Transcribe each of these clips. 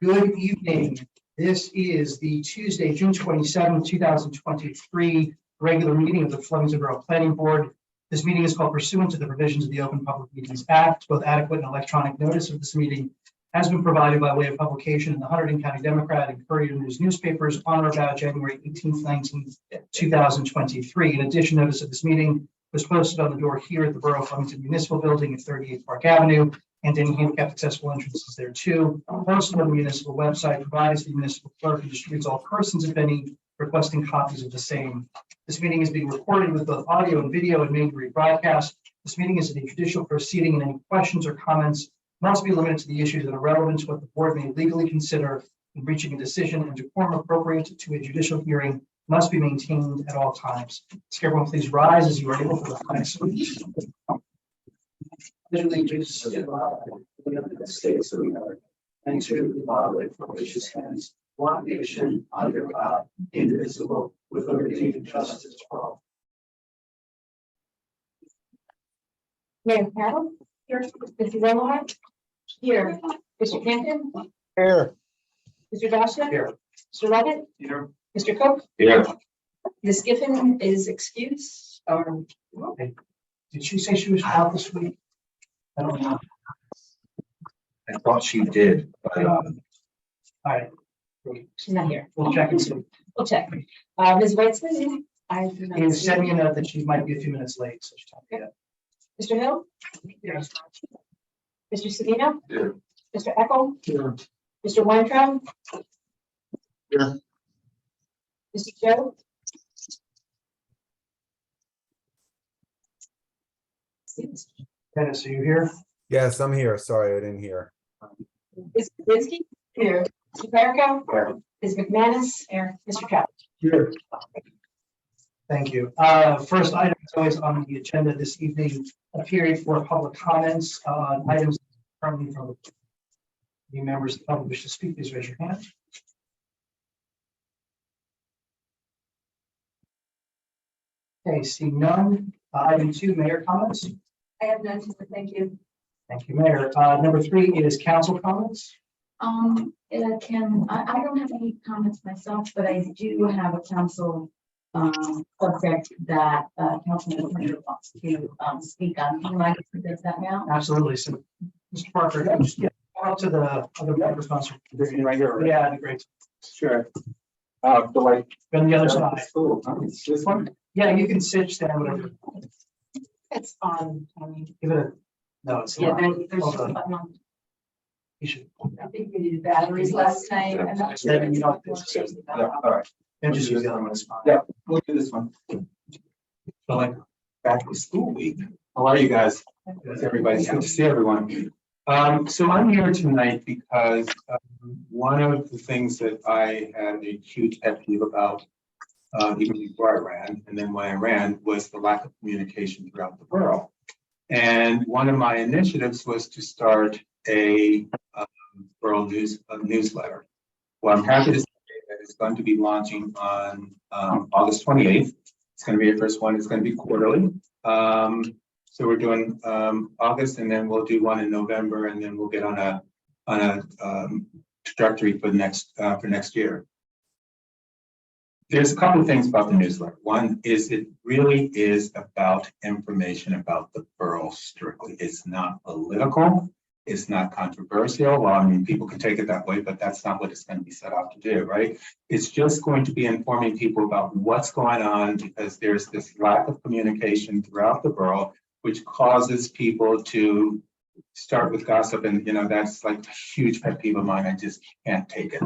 Good evening. This is the Tuesday, June 27, 2023 regular meeting of the Flemington Borough Planning Board. This meeting is called pursuant to the provisions of the Open Public Meetings Act. Both adequate and electronic notice of this meeting has been provided by way of publication in the Hunterdon County Democrat and Courier News newspapers on or about January 18th, 19th, 2023. In addition, notice of this meeting was posted on the door here at the Borough Flemington Municipal Building at 38 Park Avenue, and any handicap accessible entrances there too. Posted on the municipal website, provides the municipal clerk who distributes all persons, if any, requesting copies of the same. This meeting is being recorded with both audio and video and made rebroadcast. This meeting is a judicial proceeding, and any questions or comments must be limited to the issues that are relevant to what the board may legally consider in reaching a decision, and decorum appropriate to a judicial hearing must be maintained at all times. Can everyone please rise as you are able for the flag salute. Allegiance to the United States of America and to the republic for which it stands, one nation under God, indivisible, with liberty and justice for all. Mayor Carroll, here. Mr. Remillard, here. Mr. Canton, Here. Mr. Dashna, Here. Mr. Levitt, Here. Mr. Cook. Here. Ms. Giffen is excused. Did she say she was out this week? I don't know. I thought she did, but All right. She's not here. We'll check and see. We'll check. Ms. Weitzman, I do not He see sent me a note that she might be a few minutes late, so she's talking. Mr. Hill. Yes. Mr. Savino. Here. Mr. Eckel. Here. Mr. Weintraub. Here. Mr. Joe. Dennis, are you here? Yes, I'm here. Sorry, I didn't hear. Ms. Kaczynski. Here. Mr. Farrakhan. Here. Ms. McManus. Here. Mr. Trout. Here. Thank you. First item is always on the agenda this evening, a period for public comments on items currently from the members of the public wish to speak. Please raise your hand. Okay, see none. Item 2, mayor comments. I have none, thank you. Thank you, Mayor. Number 3 is council comments. I don't have any comments myself, but I do have a council subject that Councilman Winter wants to speak on. Do you mind if he does that now? Absolutely. So, Mr. Parker, just get out to the other response. Right here, right? Yeah, that'd be great. Sure. The like On the other side. school. This one? Yeah, you can sit, stand, whatever. It's on. Give it a, no, it's Yeah, not. there's Hold a on. button on. You should. I think we needed batteries last night. I'm not sure. Then you don't. Yeah, all right. And just use the other one, it's fine. Yeah, we'll do this one. So like back to school week. How are you guys? Everybody's good to see everyone. So I'm here tonight because one of the things that I had a huge pet peeve about even before I ran, and then when I ran, was the lack of communication throughout the borough. And one of my initiatives was to start a borough newsletter. Well, I'm happy to say that it's going to be launching on August 28th. It's going to be the first one. It's going to be quarterly. So we're doing August, and then we'll do one in November, and then we'll get on a trajectory for next year. There's a couple of things about the newsletter. One is it really is about information about the borough strictly. It's not political. It's not controversial. Well, I mean, people can take it that way, but that's not what it's going to be set out to do, right? It's just going to be informing people about what's going on, because there's this lack of communication throughout the borough, which causes people to start with gossip. And, you know, that's like a huge pet peeve of mine. I just can't take it.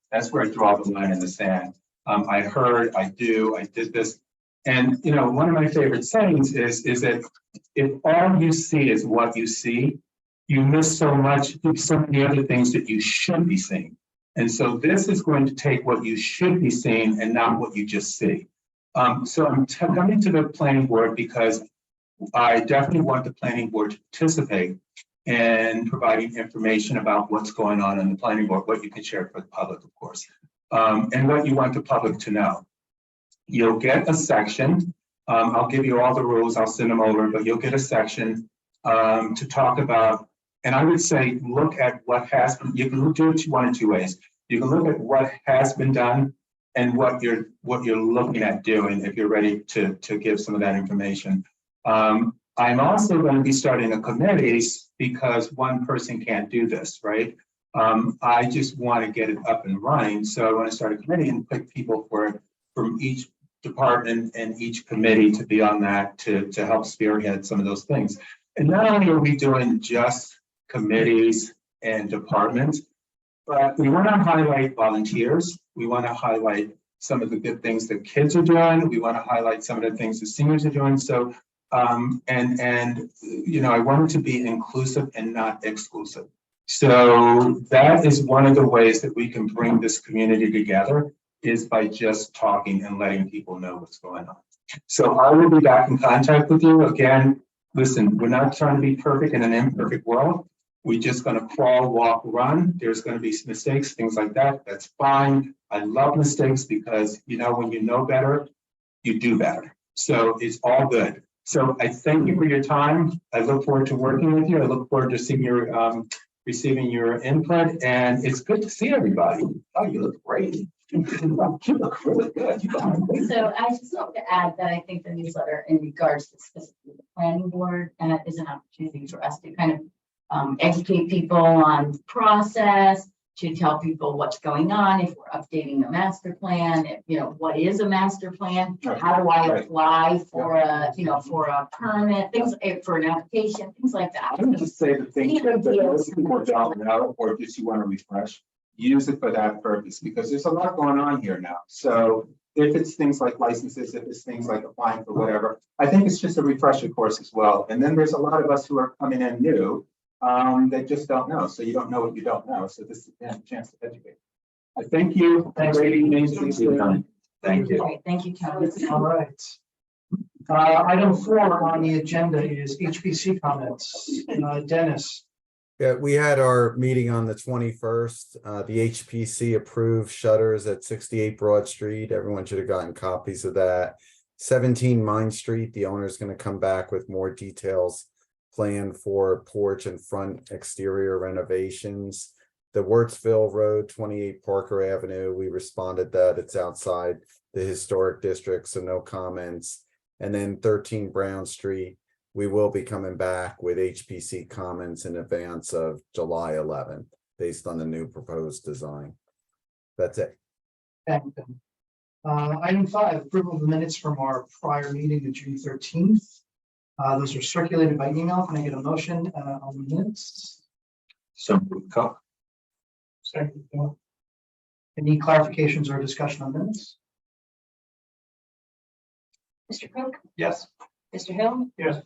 That's where I draw the line in the sand. I heard, I did this. And, you know, one of my favorite sayings is that if all you see is what you see, you miss so many other things that you should be seeing. And so this is going to take what you should be seeing and not what you just see. So I'm coming to the planning board because I definitely want the planning board to participate in providing information about what's going on in the planning board, what you can share for the public, of course, and what you want the public to know. You'll get a section. I'll give you all the rules. I'll send them over, but you'll get a section to talk about And I would say, look at what has been, you can do it one of two ways. You can look at what has been done and what you're looking at doing if you're ready to give some of that information. I'm also going to be starting a committee because one person can't do this, right? I just want to get it up and running. So I want to start a committee and pick people from each department and each committee to be on that to help spearhead some of those things. And not only are we doing just committees and departments, but we want to highlight volunteers. We want to highlight some of the good things that kids are doing. We want to highlight some of the things that seniors are doing. So, you know, I want it to be inclusive and not exclusive. So that is one of the ways that we can bring this community together, is by just talking and letting people know what's going on. So I will be back in contact with you again. Listen, we're not trying to be perfect in an imperfect world. We're just going to crawl, walk, run. There's going to be mistakes, things like that. That's fine. I love mistakes because, you know, when you know better, you do better. So it's all good. So I thank you for your time. I look forward to working with you. I look forward to seeing your receiving your input, and it's good to see everybody. Oh, you look great. You look really good. So I just like to add that I think the newsletter in regards to specifically the planning board is an opportunity for us to kind of educate people on the process, to tell people what's going on, if we're updating the master plan, if, you know, what is a master plan, how do I apply for a, you know, for a permit, things for an application, things like that. I would just say the things that most people don't know, or just you want to refresh, use it for that purpose, because there's a lot going on here now. So if it's things like licenses, if it's things like applying for whatever, I think it's just a refresher course as well. And then there's a lot of us who are coming in new that just don't know. So you don't know what you don't know. So this is a chance to educate. I thank you. Thanks. Great evening. Thank you. Great, thank you, Tony. All right. Item 4 on the agenda is HPC comments. Dennis. Yeah, we had our meeting on the 21st. The HPC approved shutters at 68 Broad Street. Everyone should have gotten copies of that. 17 Mine Street, the owner's going to come back with more details planned for porch and front exterior renovations. The Wurtsville Road, 28 Parker Avenue, we responded that it's outside the historic district, so no comments. And then 13 Brown Street, we will be coming back with HPC comments in advance of July 11th, based on the new proposed design. That's it. Thank you. Item 5, approval of the minutes from our prior meeting of June 13th. Those are circulated by email. Can I get a motion on the minutes? So, Second. Any clarifications or discussion on minutes? Mr. Cook, yes. Mr. Hill, Yes.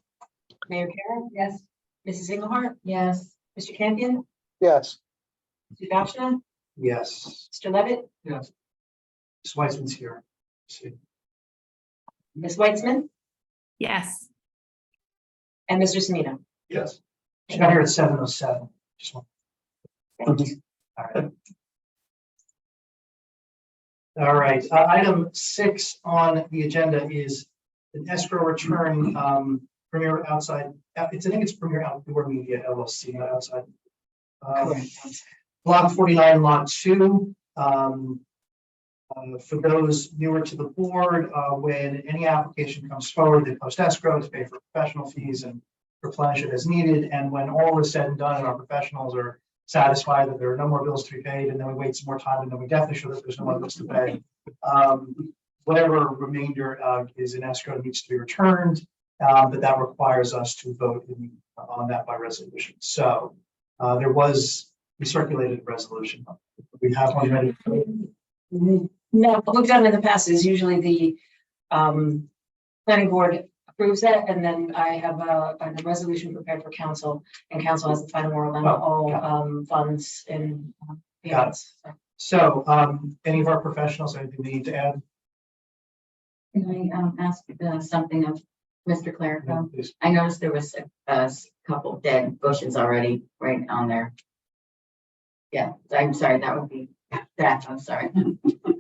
Mayor Karen, yes, Mrs. Engelhardt, Yes, Mr. Campion, Yes. Mr. Dashna, Yes. Mr. Levitt, Yes. Ms. Weissman's here. See. Ms. Weitzman, Yes, and Mr. Sunita. Yes. She got here at 7:07. Just one. Thank you. All right. All right, item 6 on the agenda is an escrow return, Premier Outside, I think it's Premier Outdoor Media LLC, not outside. Block 49, lot 2. For those newer to the board, when any application comes forward, they post escrow to pay for professional fees and replenish it as needed. And when all is said and done, and our professionals are satisfied that there are no more bills to be paid, and then we wait some more time, and then we definitely show that there's no more bills to pay. Whatever remainder is in escrow needs to be returned, but that requires us to vote on that by resolution. So there was recirculated resolution. We have one ready. No, what we've done in the past is usually the planning board approves it, and then I have a resolution prepared for council, and council has the final word on all funds and payments. So any of our professionals, anything they need to add? can I ask something of Mr. Clerico? Please. I noticed there was a couple dead bushes already right on there. Yeah, I'm sorry, that would be that, I'm sorry.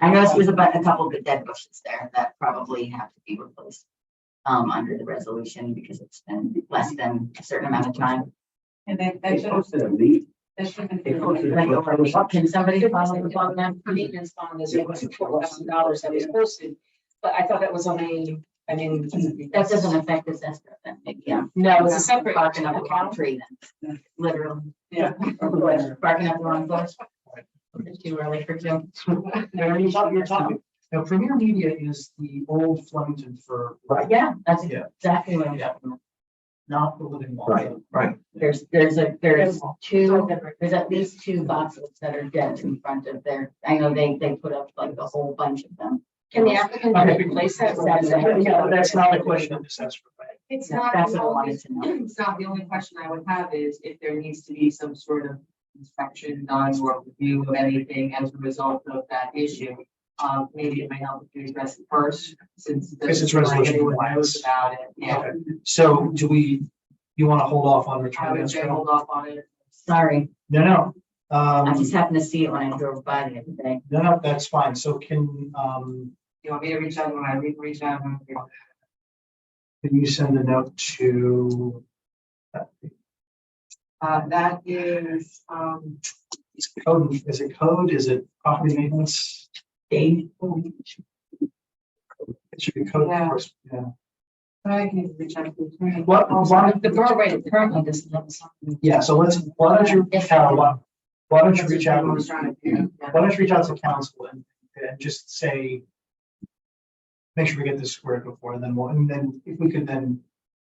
I noticed there's about a couple of dead bushes there that probably have to be replaced under the resolution because it's been less than a certain amount of time. And then They posted a lead. They posted a- Can somebody follow the bond maintenance bond is $4,000 that was posted, but I thought that was only, I mean. That doesn't affect this escrow then, yeah. No, it's a separate Barking up the wrong account. tree then, literally. Yeah. Barking up the wrong bush. It's too early for Jim. You're talking. Now, Premier Media is the old Flemington for. Yeah, that's Yeah. exactly what I'm talking about. Not the living wall. Right. There's two, there's at least two boxes that are dead in front of there. I know they put up like a whole bunch of them. Can the applicant Okay. replace that? Yeah, that's not a question of assessment, right? It's Yeah, not, that's the what I only- wanted to know. it's not the only question I would have is if there needs to be some sort of inspection done or review of anything as a result of that issue. Maybe it may help if you address it first, since. Because it's resolution Anyone compliance. knows about it, yeah. Okay. So you want to hold off on I returning would say escrow? hold off on it. Sorry, No. I just happened to see it when I drove by the other day. No, that's fine. So can You want me to reach out when I reach out? you send a note to? That is, Is it code? Is it property maintenance? Dave? It should be code. Yeah. First. Yeah. I can reach out to. What? The borough rate currently doesn't have something. Yeah, so why don't you, Carol, why don't you reach out? I was trying to do. Why don't you reach out to council and just say, make sure we get this squared before, and then if we could then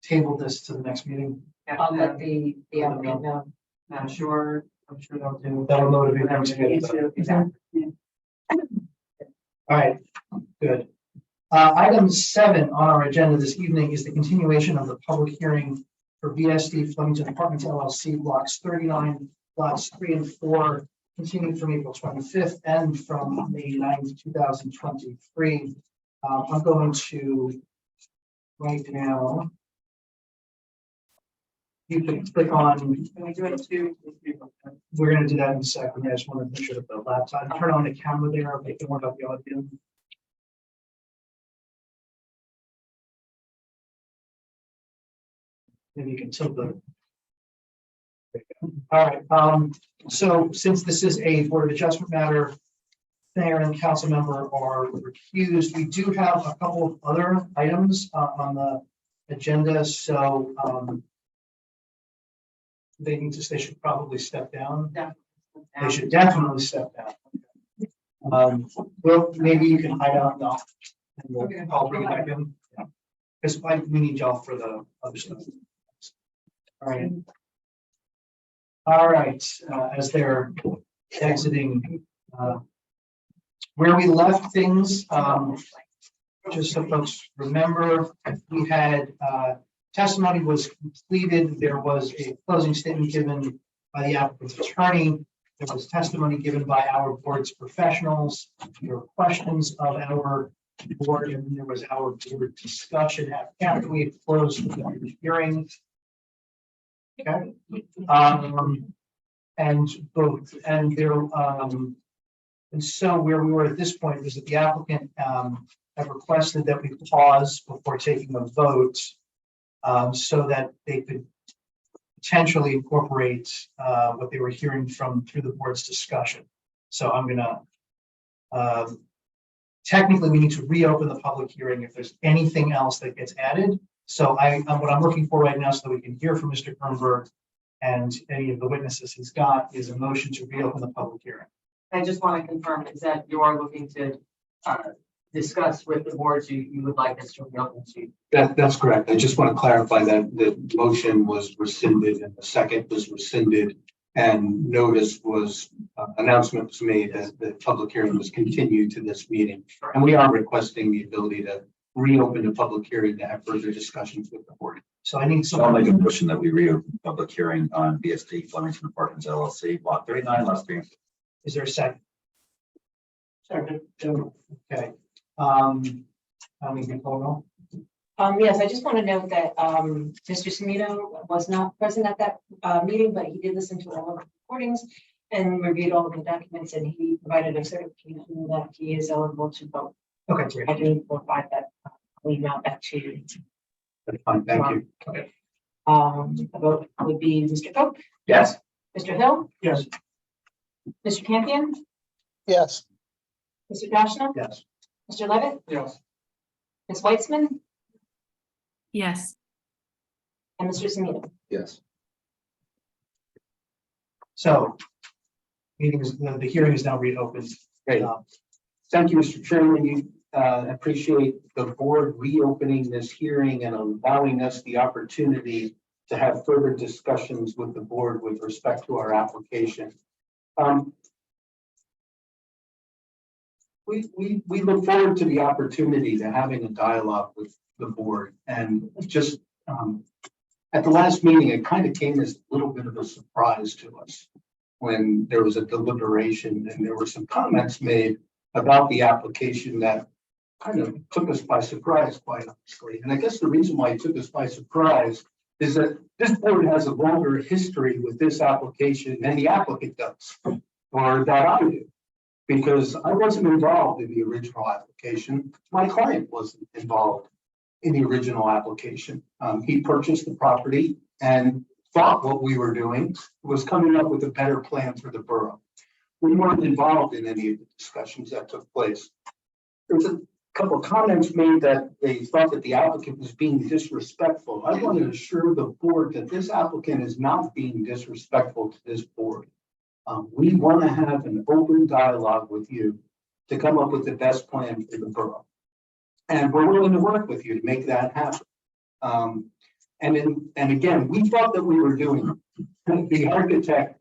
table this to the next meeting, I'll let the applicant know. I'm sure they'll do. that'll motivate them to get it done. Exactly. All right, good. Item 7 on our agenda this evening is the continuation of the public hearing for VSD Flemington Apartments LLC, blocks 39, lots 3 and 4, continued from April 25th and from May 9th, 2023. I'm going to right now. You can click on, Can we do it too? we're going to do that in a second. I just want to make sure that the laptop, turn on the camera there, make it more about the audio. Maybe you can tilt the. All right, so since this is a Board of Adjustment matter, mayor and council member are recused. We do have a couple of other items on the agenda, so they should probably step down. They should definitely step down. Well, maybe you can hide out now. And I'll bring it back in. Because we need y'all for the other stuff. All right. All right, as they're exiting, where we left things, just so folks remember, we had, testimony was completed. There was a closing statement given by the applicant's attorney. There was testimony given by our board's professionals. There were questions of our board, and there was our board discussion after we had closed the hearing. Okay. And both, and there, and so where we were at this point was that the applicant have requested that we pause before taking a vote, so that they could potentially incorporate what they were hearing through the board's discussion. So I'm gonna technically we need to reopen the public hearing if there's anything else that gets added. So what I'm looking for right now, so that we can hear from Mr. Kernberg and any of the witnesses he's got, is a motion to reopen the public hearing. I just want to confirm, is that you are looking to discuss with the boards you would like us to reopen to? That's correct. I just want to clarify that the motion was rescinded and the second was rescinded. And notice was, announcement was made that the public hearing was continued to this meeting. And we are requesting the ability to reopen the public hearing to have further discussions with the board. So I need So I'll make a someone, motion that we reopen the public hearing on BSD Flemington Apartments LLC, block 39, lots 3 and 4. is there a second? Second. Okay. We can call roll. Yes, I just want to note that Mr. Semino was not present at that meeting, but he did listen to all of the recordings and reviewed all of the documents, and he provided a certification that he is eligible to vote. Okay, great. I do provide that. We emailed that to you. That's fine. Thank you. Okay. The vote would be Mr. Cook, Yes. Mr. Hill, Yes. Mr. Campion, Yes. Mr. Dashna, Yes. Mr. Levitt, Yes. Ms. Weitzman, Yes. and Mr. Zunino. Yes. So the hearing is now reopened. Great. Thank you, Mr. Chairman. You appreciate the board reopening this hearing and allowing us the opportunity to have further discussions with the board with respect to our application. We look forward to the opportunity to having a dialogue with the board, and just at the last meeting, it kind of came as a little bit of a surprise to us when there was a deliberation and there were some comments made about the application that kind of took us by surprise, quite honestly. And I guess the reason why it took us by surprise is that this board has a longer history with this application than the applicant does, or that I do. Because I wasn't involved in the original application. My client wasn't involved in the original application. He purchased the property and thought what we were doing was coming up with a better plan for the borough. We weren't involved in any of the discussions that took place. There was a couple of comments made that they thought that the applicant was being disrespectful. I want to assure the board that this applicant is not being disrespectful to this board. We want to have an open dialogue with you to come up with the best plan for the borough. And we're willing to work with you to make that happen. And again, we thought that we were doing, the architect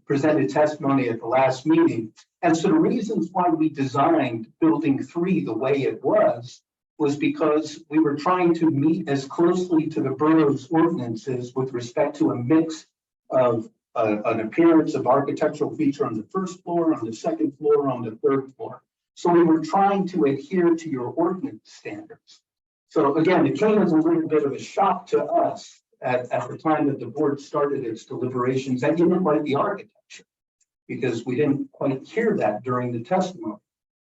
presented testimony at the last meeting. And so the reasons why we designed building 3 the way it was because we were trying to meet as closely to the borough's ordinances with respect to a mix of an appearance of architectural feature on the first floor, on the second floor, on the third floor. So we were trying to adhere to your ordinance standards. So again, it came as a little bit of a shock to us at the time that the board started its deliberations that you didn't like the architecture, because we didn't quite hear that during the testimony.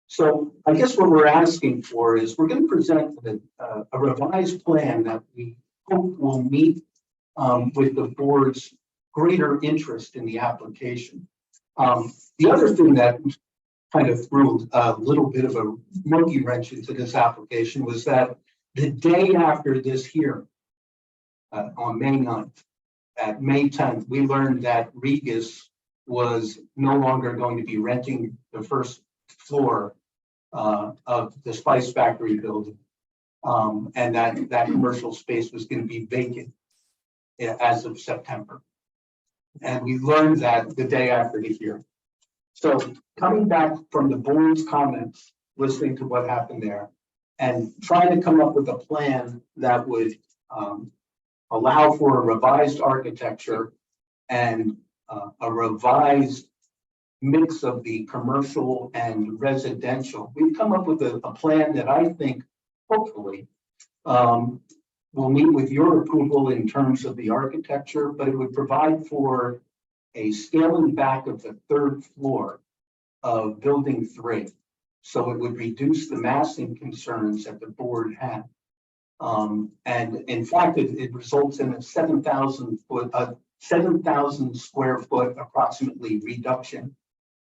So I guess what we're asking for is we're going to present a revised plan that we hope will meet with the board's greater interest in the application. The other thing that kind of threw a little bit of a monkey wrench into this application was that the day after this hearing, on May 9th, at May 10th, we learned that Regus was no longer going to be renting the first floor of the Spice Factory building, and that commercial space was going to be vacant as of September. And we learned that the day after the hearing. So coming back from the board's comments, listening to what happened there, and trying to come up with a plan that would allow for a revised architecture and a revised mix of the commercial and residential. We've come up with a plan that I think hopefully will meet with your approval in terms of the architecture, but it would provide for a scaling back of the third floor of building 3. So it would reduce the massing concerns that the board had. And in fact, it results in a 7,000 square foot approximately reduction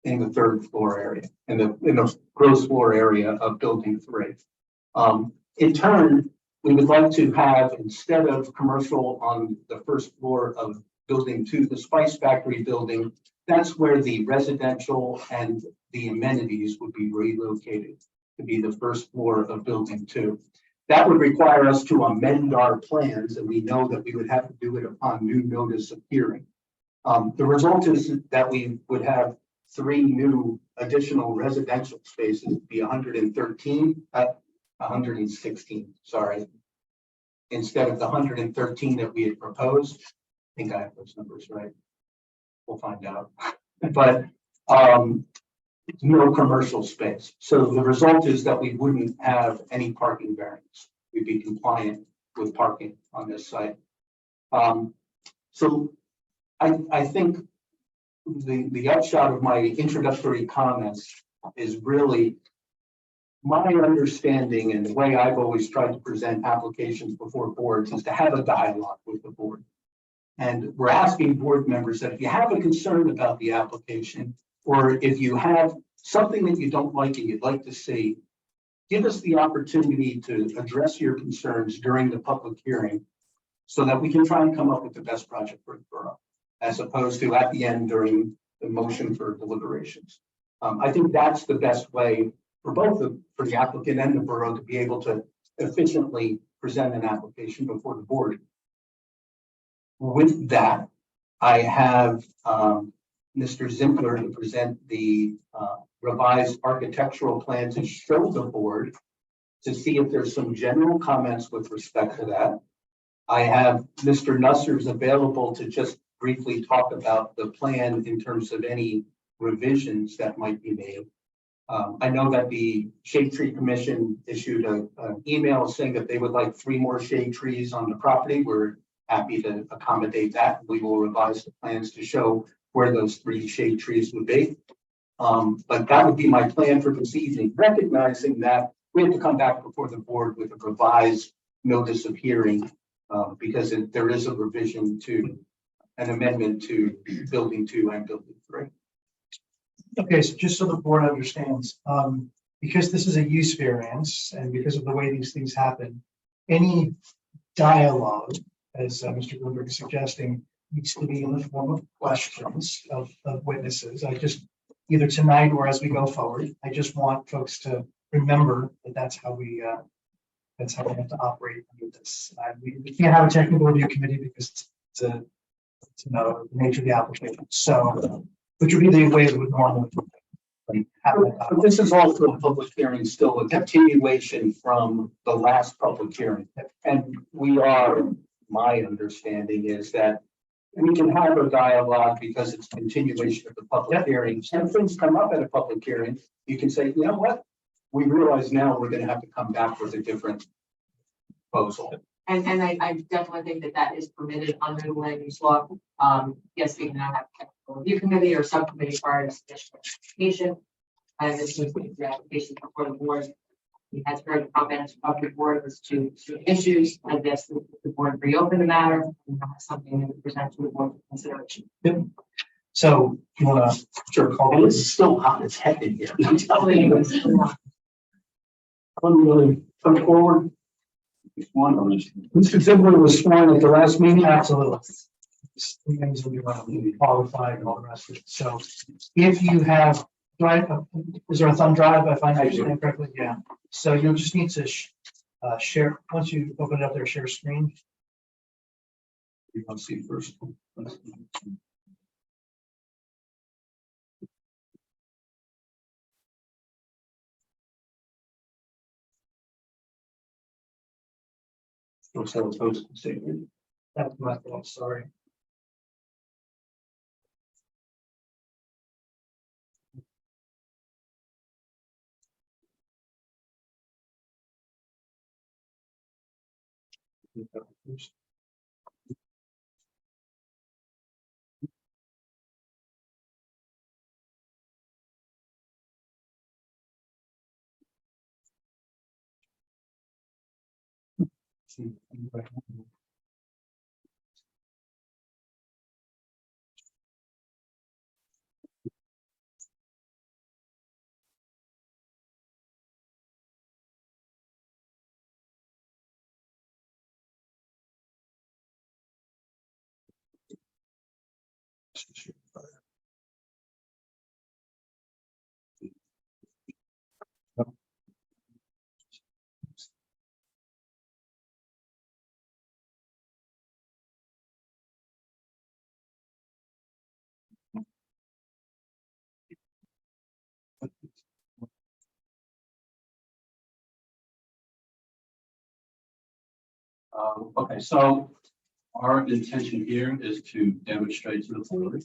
in the third floor area, in the gross floor area of building 3. In turn, we would like to have, instead of commercial on the first floor of building 2, the Spice Factory building, that's where the residential and the amenities would be relocated to be the first floor of building 2. That would require us to amend our plans, and we know that we would have to do it upon new notice of hearing. The result is that we would have 3 new additional residential spaces, be 116, sorry, instead of the 113 that we had proposed. I think I have those numbers right. We'll find out. But no commercial space. So the result is that we wouldn't have any parking variance. We'd be compliant with parking on this site. So I think the upshot of my introductory comments is really my understanding and the way I've always tried to present applications before boards is to have a dialogue with the board. And we're asking board members that if you have a concern about the application, or if you have something that you don't like and you'd like to see, give us the opportunity to address your concerns during the public hearing so that we can try and come up with the best project for the borough, as opposed to at the end during the motion for deliberations. I think that's the best way for for the applicant and the borough to be able to efficiently present an application before the board. With that, I have Mr. Zimpler to present the revised architectural plan to show the board to see if there's some general comments with respect to that. I have Mr. Nussers available to just briefly talk about the plan in terms of any revisions that might be made. I know that the Shade Tree Commission issued an email saying that they would like 3 more shade trees on the property. We're happy to accommodate that. We will revise the plans to show where those 3 shade trees would be. But that would be my plan for this evening, recognizing that we have to come back before the board with a revised notice of hearing because there is a revision to an amendment to building 2 and building 3. Okay, so just so the board understands, because this is a use variance and because of the way these things happen, any dialogue, as Mr. Bloomberg is suggesting, needs to be in the form of questions of witnesses. I just, either tonight or as we go forward, I just want folks to remember that that's how we have to operate under this. We can't have a technical review committee because it's the nature of the application. So, which would be the way it would normally happen. But this is also a public hearing, still a continuation from the last public hearing. And my understanding is that we can have a dialogue because it's continuation of the public hearing. And things come up at a public hearing, you can say, you know what? We realize now we're going to have to come back with a different proposal. And I definitely think that that is permitted under the land use law. Yes, we can have a technical review committee or subcommittee prior to submission of application. And this is the application before the board. He has heard the comments of the board as to issues. I guess the board reopen the matter and have something to present to the board for consideration. So you want to Sure, Carl, it's still hot as heck in here. I'm telling you, it's I'm really come forward. Mr. Ziegler was sworn at the last meeting. absolutely. Things will be qualified and all the rest of it. So if you have, is there a thumb drive? If I understand correctly, yeah. So you'll just need to share, once you open it up there, share screen. You want to see first? That's my fault, sorry. Okay, so our intention here is to demonstrate to the board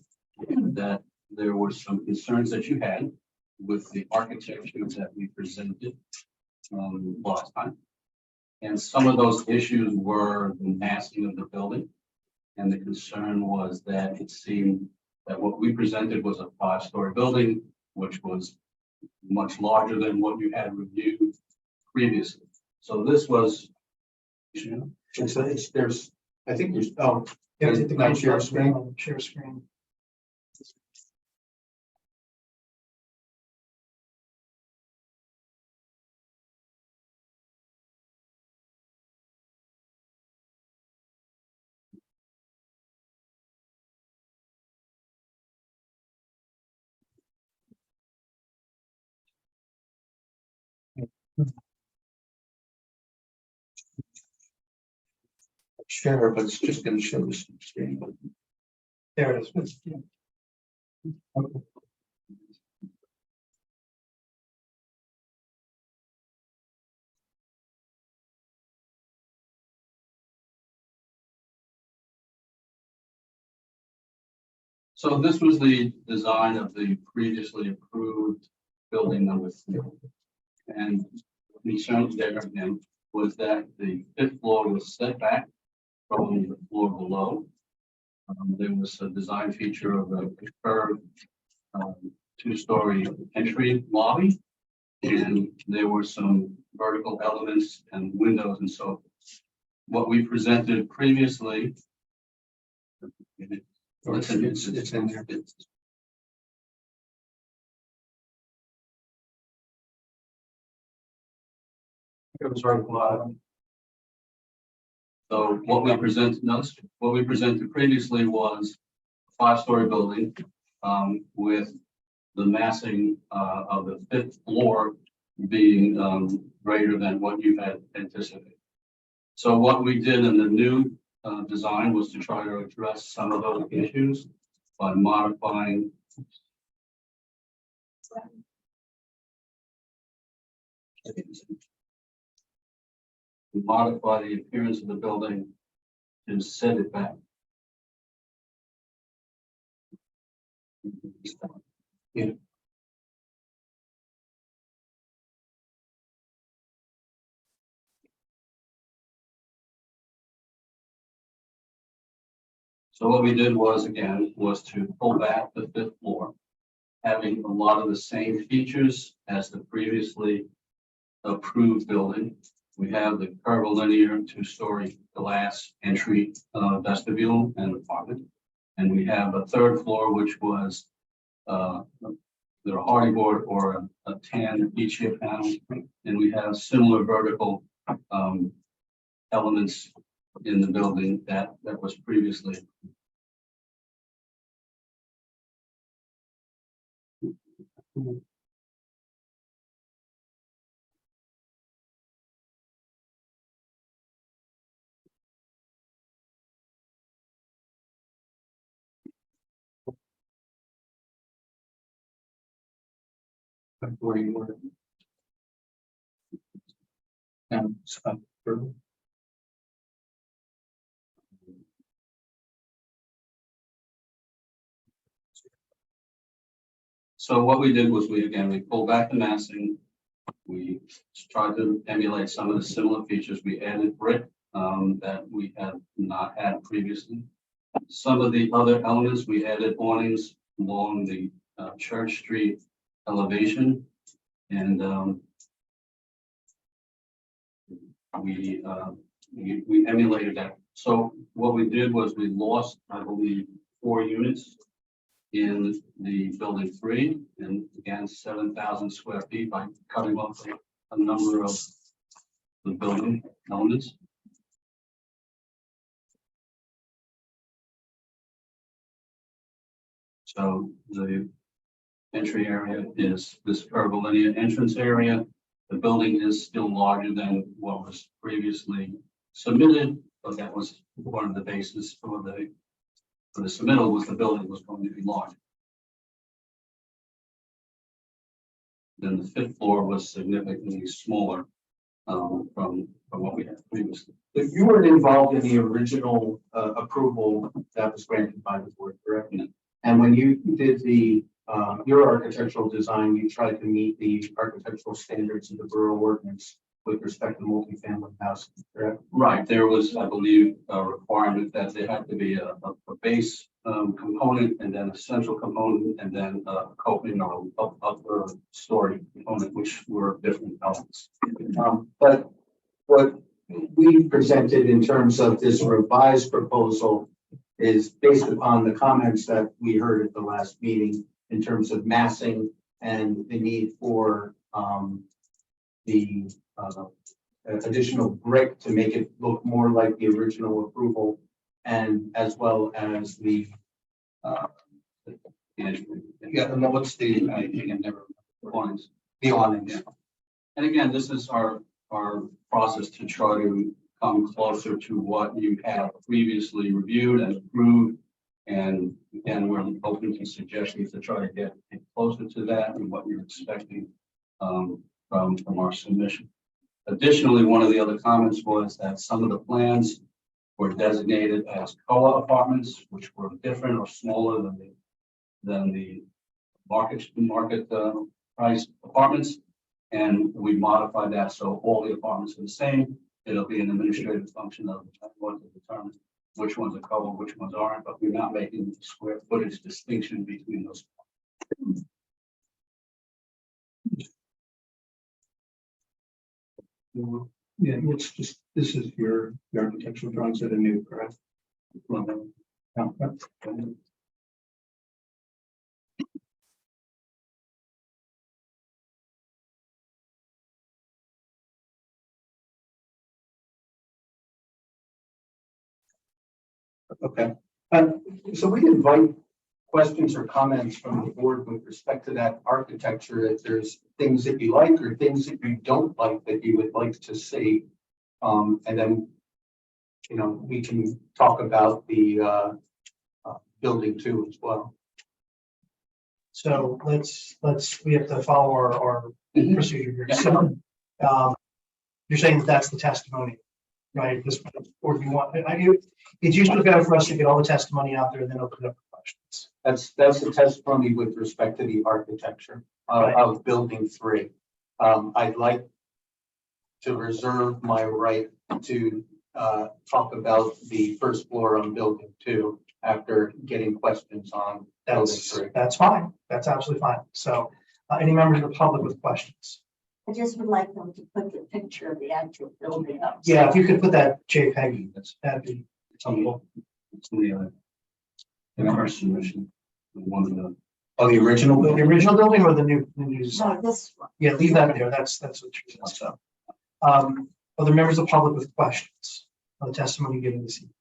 that there were some concerns that you had with the architecture that we presented last time. And some of those issues were the massing of the building. And the concern was that it seemed that what we presented was a 5-story building, which was much larger than what you had reviewed previously. So this was. There's, I think there's, oh, Yeah, hit the Not green share button screen? on the Share screen. share, but it's just gonna show this screen. There it is. Yeah. So this was the design of the previously approved building number 3. And what we showed there again was that the 5th floor was set back from the floor below. There was a design feature of a curved 2-story entry lobby. And there were some vertical elements and windows and so forth. What we presented previously. It's in there. It was right below. So what we presented previously was a 5-story building with the massing of the 5th floor being greater than what you had anticipated. So what we did in the new design was to try to address some of those issues by modifying. Modify the appearance of the building and set it back. Yeah. So what we did was to pull back the 5th floor, having a lot of the same features as the previously approved building. We have the curvilinear 2-story glass entry vestibule and apartment. And we have a 3rd floor, which was either a hardy board or a tan V-shaped panel. And we have similar vertical elements in the building that was previously. Where you were. And stuff. So what we did was we pulled back the massing. We tried to emulate some of the similar features. We added brick that we had not had previously. Some of the other elements, we added awnings along the Church Street elevation. And we emulated that. So what we did was we lost, I believe, 4 units in the building 3, and again, 7,000 square feet by cutting off a number of the building elements. So the entry area is this curvilinear entrance area. The building is still larger than what was previously submitted, but that was one of the bases for the submittal was the building was going to be larger. Then the 5th floor was significantly smaller from what we had previously. But you weren't involved in the original approval that was granted by the board, correct? No. And when you did the your architectural design, you tried to meet the architectural standards of the borough ordinance with respect to multifamily housing, correct? Right. There was, I believe, a requirement that there had to be a base component, and then a central component, and then a coping or upper story component, which were different elements. But what we presented in terms of this revised proposal is based upon the comments that we heard at the last meeting in terms of massing and the need for the additional brick to make it look more like the original approval, and as well as the Yeah, and then what's the, I can never, lines. the awnings. And again, this is our process to try to come closer to what you have previously reviewed and approved. And again, we're open to suggestions to try to get closer to that and what you're expecting from our submission. Additionally, one of the other comments was that some of the plans were designated as COA apartments, which were different or smaller than the market price apartments. And we modified that so all the apartments are the same. It'll be an administrative function of the board to determine which ones are COA, which ones aren't, but we're not making square footage distinction between those. Yeah, it's just, this is your architectural drawings that are new, correct? Yeah. Okay, so we invite questions or comments from the board with respect to that architecture. If there's things that you like or things that you don't like that you would like to see, and then, you know, we can talk about the building too as well. So we have to follow our procedure here. So, you're saying that that's the testimony, right? This, or do you want, it's usually better for us to get all the testimony out there and then open it up for questions. That's the testimony with respect to the architecture of building 3. I'd like to reserve my right to talk about the first floor on building 2 after getting questions on building 3. That's fine. That's absolutely fine. So, any members of the public with questions? I just would like them to put the picture of the actual building up. Yeah, if you could put that JPEG, that'd be helpful. It's the first submission. One of the. Oh, the original The building? original building or the new design? No, this one. Yeah, leave that there. That's what you're saying. So, other members of the public with questions on the testimony given this evening?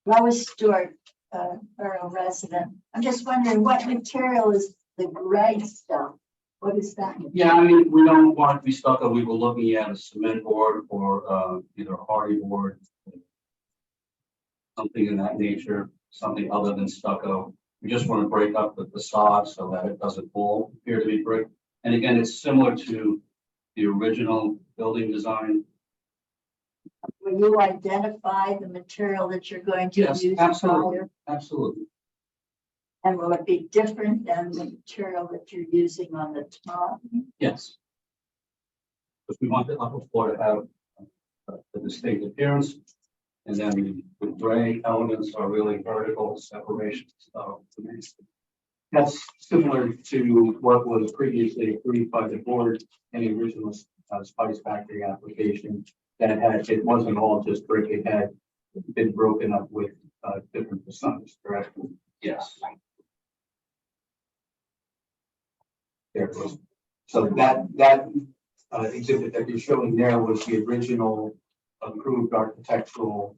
Lois Stewart, borough resident. I'm just wondering what material is the gray stuff? What is that? Yeah, I mean, we don't want to be stuck on, we were looking at a cement board or either a hardy board. Something in that nature, something other than stucco. We just want to break up the facade so that it doesn't all appear to be brick. And again, it's similar to the original building design. Will you identify the material that you're going to Yes, use? absolutely, absolutely. And will it be different than the material that you're using on the top? Yes. Because we want the upper floor to have a distinct appearance. And then the gray elements are really vertical separation. So That's similar to what was previously agreed by the board in the original Spice Factory application. That had, it wasn't all just brick, it had been broken up with different facades, correct? yes. There it was. So that exhibit that you're showing there was the original approved architectural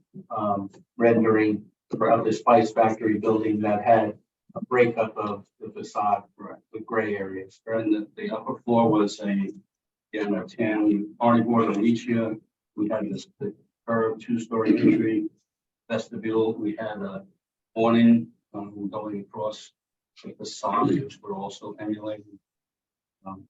rendering of the Spice Factory building that had a breakup of the facade, Right. with gray areas. And the upper floor was a tan party board of Alicia. We had this the curved 2-story entry vestibule. We had a awning going across the facade, which we're also emulating.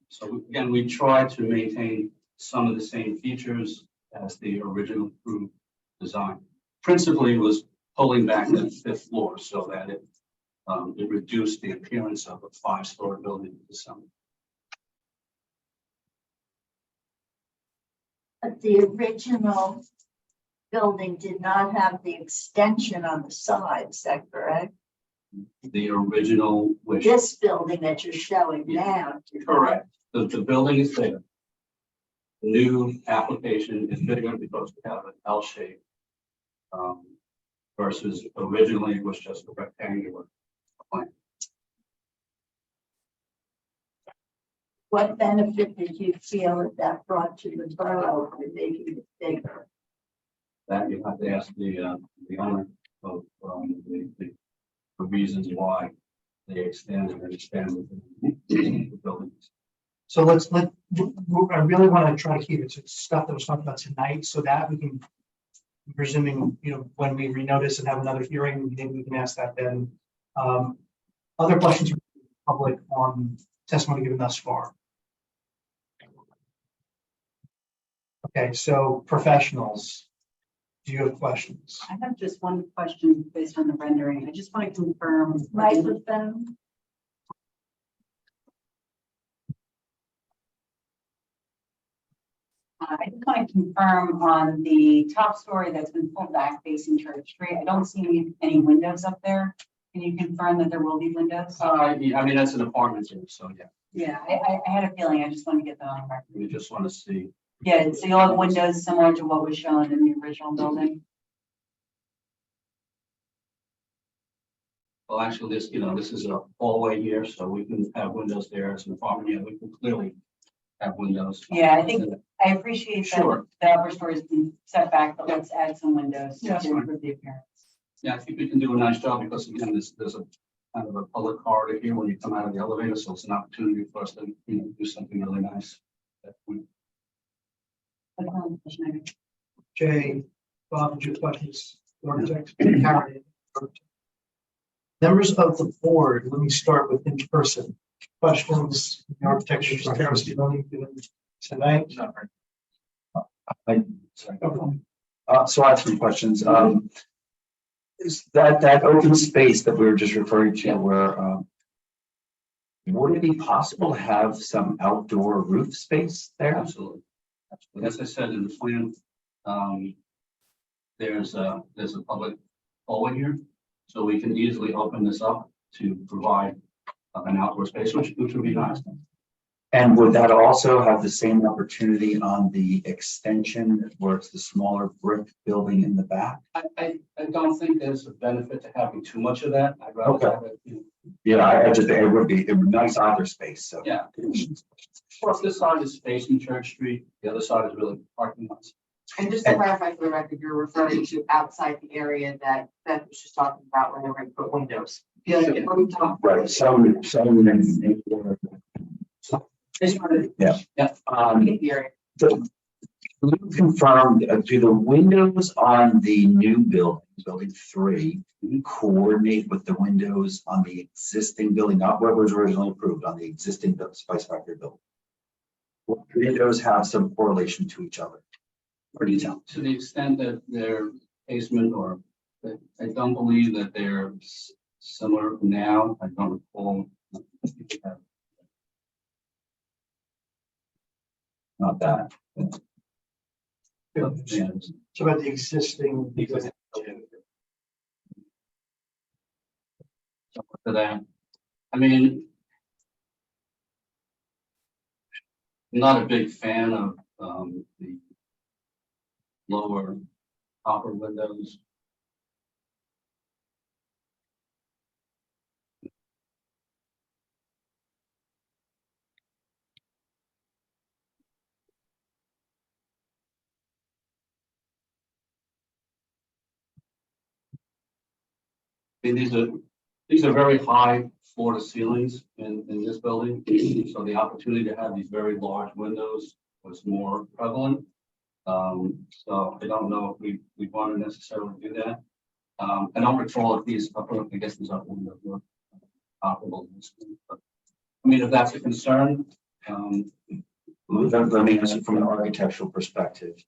So again, we try to maintain some of the same features as the original approved design. Principally was pulling back the 5th floor so that it reduced the appearance of a 5-story building to some. But the original building did not have the extension on the side, is that correct? The original wish. This building that you're showing now. Correct. The building is bigger. The new application is bigger because we have an L shape. Versus originally it was just a rectangular plan. What benefit did you feel that brought to the borough by making it bigger? That you have to ask the owner of the reasons why they extended and expanded the buildings. So I really want to try to keep it to stuff that was talked about tonight so that we can, presuming, when we renotice and have another hearing, maybe we can ask that then. Other questions from the public on testimony given thus far? Okay, so professionals, do you have questions? I have just one question based on the rendering. I just want to confirm. Microphone? I just want to confirm on the top story that's been pulled back facing Church Street. I don't see any windows up there. Can you confirm that there will be windows? I mean, that's an apartment here, so yeah, Yeah, I had a feeling. I just want to get that on record. we just want to see. Yeah, so you'll have windows similar to what was shown in the original building. Well, actually, this is a hallway here, so we can have windows there. It's an apartment here. We can clearly have windows. Yeah, I think I appreciate that Sure. the upper story has been set back, but let's add some windows to Yeah, that's fine. improve the appearance. Yeah, I think we can do a nice job because again, there's a kind of a public corridor here when you come out of the elevator, so it's an opportunity for us to, do something really nice. That we Jay, Bob, did you have questions? Architect, Karen? Members of the board, let me start with in person. Questions, the architecture, tonight? So I have some questions. Is that open space that we were just referring to where, would it be possible to have some outdoor roof space there? Absolutely. Absolutely. As I said in the plan, there's a public hallway here, so we can easily open this up to provide an outdoor space, which would be nice. And would that also have the same opportunity on the extension where it's the smaller brick building in the back? I don't think there's a benefit to having too much of that. I'd rather Okay. have it, Yeah, it would be nice either space, so. yeah. Plus, this side is facing Church Street, the other side is really parking lots. And just to clarify for the record, you're referring to outside the area that Beth was just talking about where they're going to put windows. Yeah, Right, Yeah. Yeah. The area. Can you confirm, do the windows on the new building, building 3, coordinate with the windows on the existing building, not what was originally approved, on the existing Spice Factory building? Will windows have some correlation to each other? Or do you tell? To the extent that they're basement or, I don't believe that they're similar now. I don't recall. Not that. So about the existing. For that, I mean, I'm not a big fan of the lower copper windows. I mean, these are very high floor to ceilings in this building. So the opportunity to have these very large windows was more prevalent. So I don't know if we want to necessarily do that. I don't recall if these upper, I guess these upper windows were operable. But, I mean, if that's a concern, Let me answer from an architectural perspective.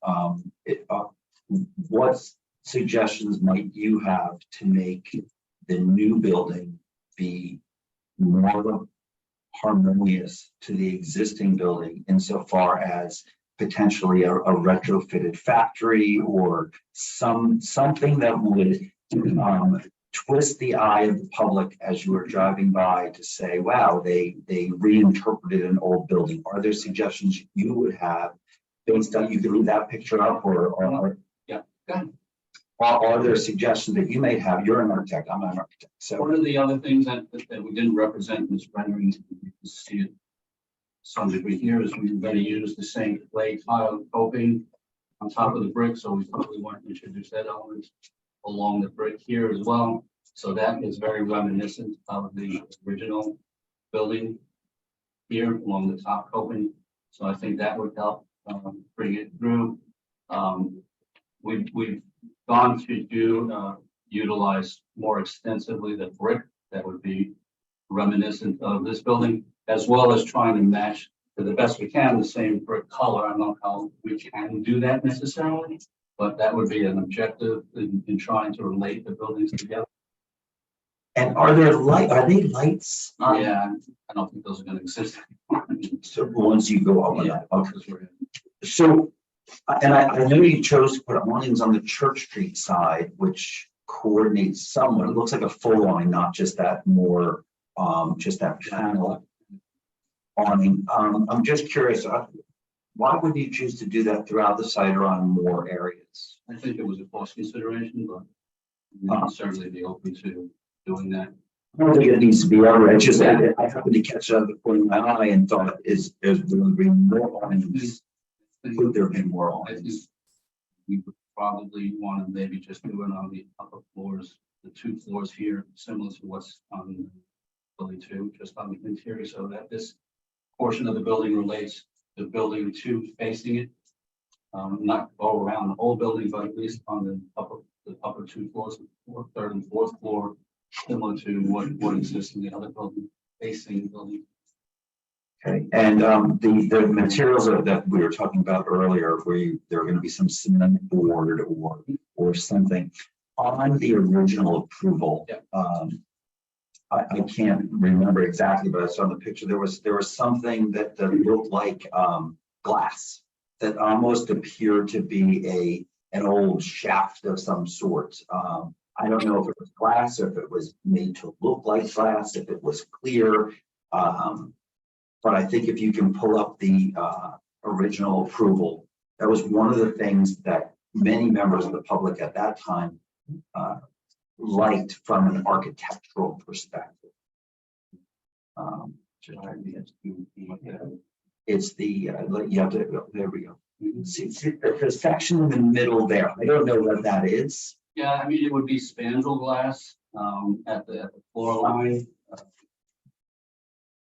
What suggestions might you have to make the new building be more harmonious to the existing building insofar as potentially a retrofitted factory or something that would twist the eye of the public as you were driving by to say, wow, they reinterpreted an old building. Are there suggestions you would have based on, you can leave that picture up or Yeah, go ahead. are there suggestions that you may have? You're an architect, I'm not an architect, so. One of the other things that we didn't represent in this rendering, you can see it some degree here, is we're going to use the same clay tile coping on top of the brick, so we probably want to introduce that element along the brick here as well. So that is very reminiscent of the original building here along the top coping. So I think that would help bring it through. We've gone to utilize more extensively the brick that would be reminiscent of this building, as well as trying to match to the best we can the same brick color. I don't know how we can do that necessarily, but that would be an objective in trying to relate the buildings together. And are there they lights? Yeah, I don't think those are going to exist. So once you go up on Yeah, that, okay. because we're- So, and I know you chose to put awnings on the Church Street side, which coordinates somewhat. It looks like a full awning, not just that more, just that panel awning. I'm just curious, why would you choose to do that throughout the site or on more areas? I think it was a cost consideration, but we can certainly be open to doing that. I don't think it needs to be everywhere. It's just that I happened to catch it at the corner of my eye and thought, is there going to be more awnings? Could there be more I think awnings? we would probably want to maybe just do it on the upper floors, the 2 floors here, similar to what's on building 2, just on the interior, so that this portion of the building relates to building 2 facing it. Not all around the whole building, but at least on the upper 2 floors, the 3rd and 4th floor, similar to what exists in the other building facing the building. Okay, and the materials that we were talking about earlier, where there are going to be some cement board or something on the original approval. Yeah. I can't remember exactly, but I saw in the picture there was something that looked like glass that almost appeared to be an old shaft of some sort. I don't know if it was glass, or if it was made to look like glass, if it was clear. But I think if you can pull up the original approval, that was one of the things that many members of the public at that time liked from an architectural perspective. It's the, you have to, there we go. See, the section in the middle there, I don't know what that is. Yeah, I mean, it would be spandrel glass at the floor line.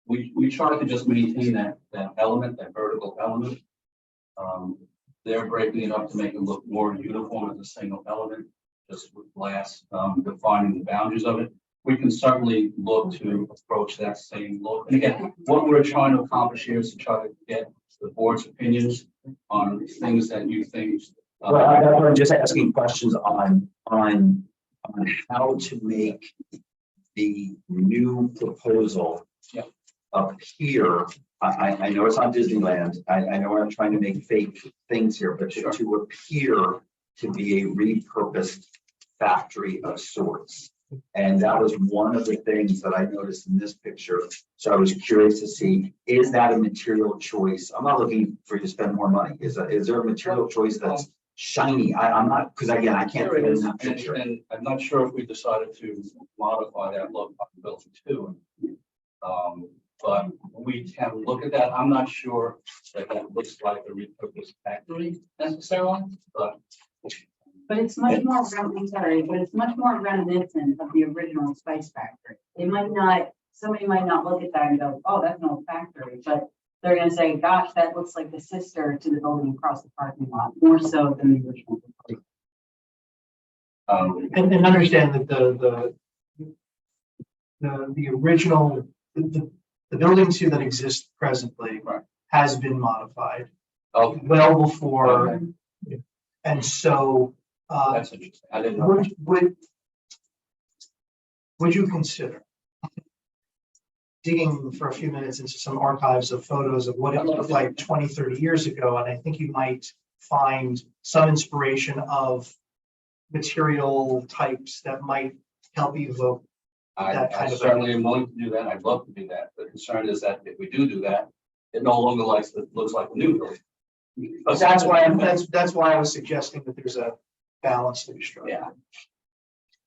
We try to just maintain that element, that vertical element. They're breaking it up to make it look more uniform as a single element, just with glass defining the boundaries of it. We can certainly look to approach that same look. And again, what we're trying to accomplish here is to try to get the board's opinions on things that you think. Well, I'm just asking questions on how to make the new proposal up here. I know it's not Disneyland. I know I'm trying to make fake things here, but to appear to be a repurposed factory of sorts. And that was one of the things that I noticed in this picture. So I was curious to see, is that a material choice? I'm not looking for you to spend more money. Is there a material choice that's shiny? I'm not, because again, I can't fit in that picture. And I'm not sure if we decided to modify that look on building 2. But we can look at that. I'm not sure that looks like a repurposed factory necessarily, but it's much more, it's much more reminiscent of the original Spice Factory. Somebody might not look at that and go, oh, that's an old factory, but they're gonna say, gosh, that looks like the sister to the building across the parking lot, more so than the original. And understand that the original, the building 2 that exists presently has been modified well before. And so, that's interesting. I didn't know. would you consider digging for a few minutes into some archives of photos of what it looked like 20, 30 years ago, and I think you might find some inspiration of material types that might help evoke. I That kind of certainly am willing to do that. I'd love to do that. The concern is that if we do that, it no longer looks like the new building. But that's why I was suggesting that there's a balance to be struck. Yeah.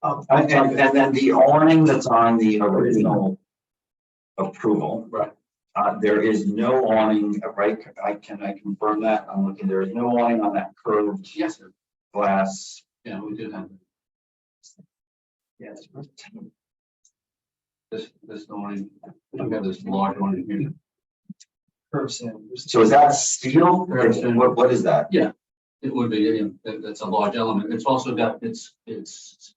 Um, And then the awning that's on the original approval. Right. There is no awning, right? I confirm that? I'm looking, there is no awning on that curved Yes, sir. glass. Yeah, we did have yes. this awning. We have this large one here. Curves in. So is that steel? Curves in. What is that? It would be, that's a large element. It's also got, it's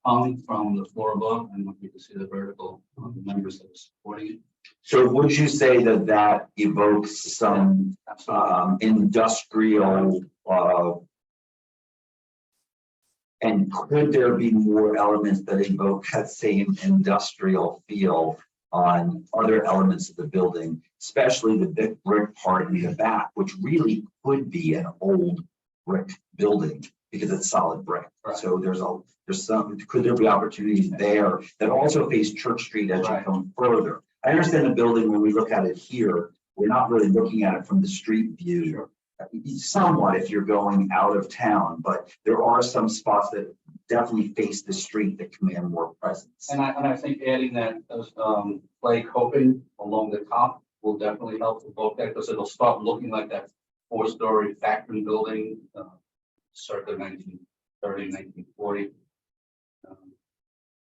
hung from the floor above, and you can see the vertical members that are supporting it. So would you say that that evokes some Absolutely. industrial, and could there be more elements that evoke that same industrial feel on other elements of the building, especially the big brick part in the back, which really could be an old brick building because it's solid brick. Right. So could there be opportunities there that also face Church Street as you Right. come further? I understand the building, when we look at it here, we're not really looking at it from the street view. Sure. Somewhat if you're going out of town, but there are some spots that definitely face the street that command more presence. And I think adding that, clay coping along the top will definitely help evoke that, because it'll start looking like that 4-story factory building, circa 1930, 1940.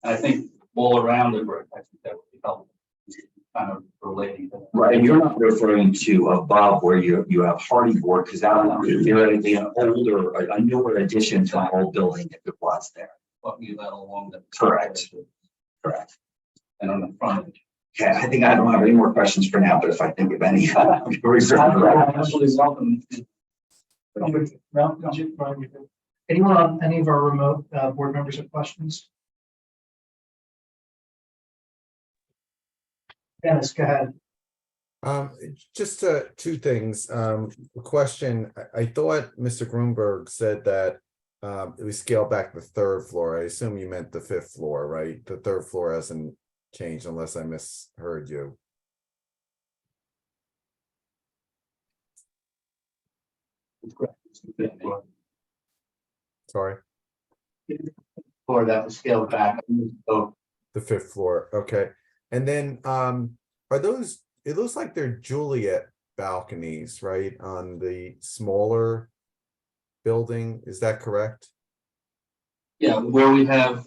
And I think all around the brick, I think that would be helpful, kind of relating to that. Right, and you're not referring to above where you have hardy board, because that would theoretically an older, a newer addition to an old building if it was there. Talking that along the. Correct. Correct. And on the front. Okay, I think I don't have any more questions for now, but if I think of any, reserve. Absolutely welcome. Anyone on any of our remote board members have questions? Dennis, go ahead. Just two things. A question, I thought Mr. Grunberg said that we scaled back the 3rd floor. I assume you meant the 5th floor, right? The 3rd floor hasn't changed unless I misheard you. Sorry, Or that was scaled back. So the 5th floor, okay. And then are those, it looks like they're Juliet balconies, right, on the smaller building, is that correct? Yeah, where we have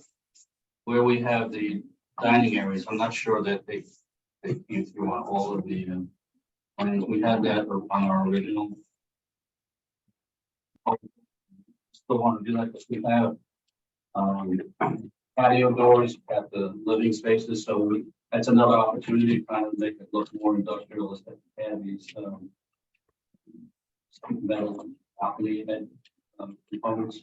the dining areas, I'm not sure that they came through on all of the, and we had that on our original. Still want to do that because we have patio doors at the living spaces, so that's another opportunity to kind of make it look more industrialistic and these metal balcony and components.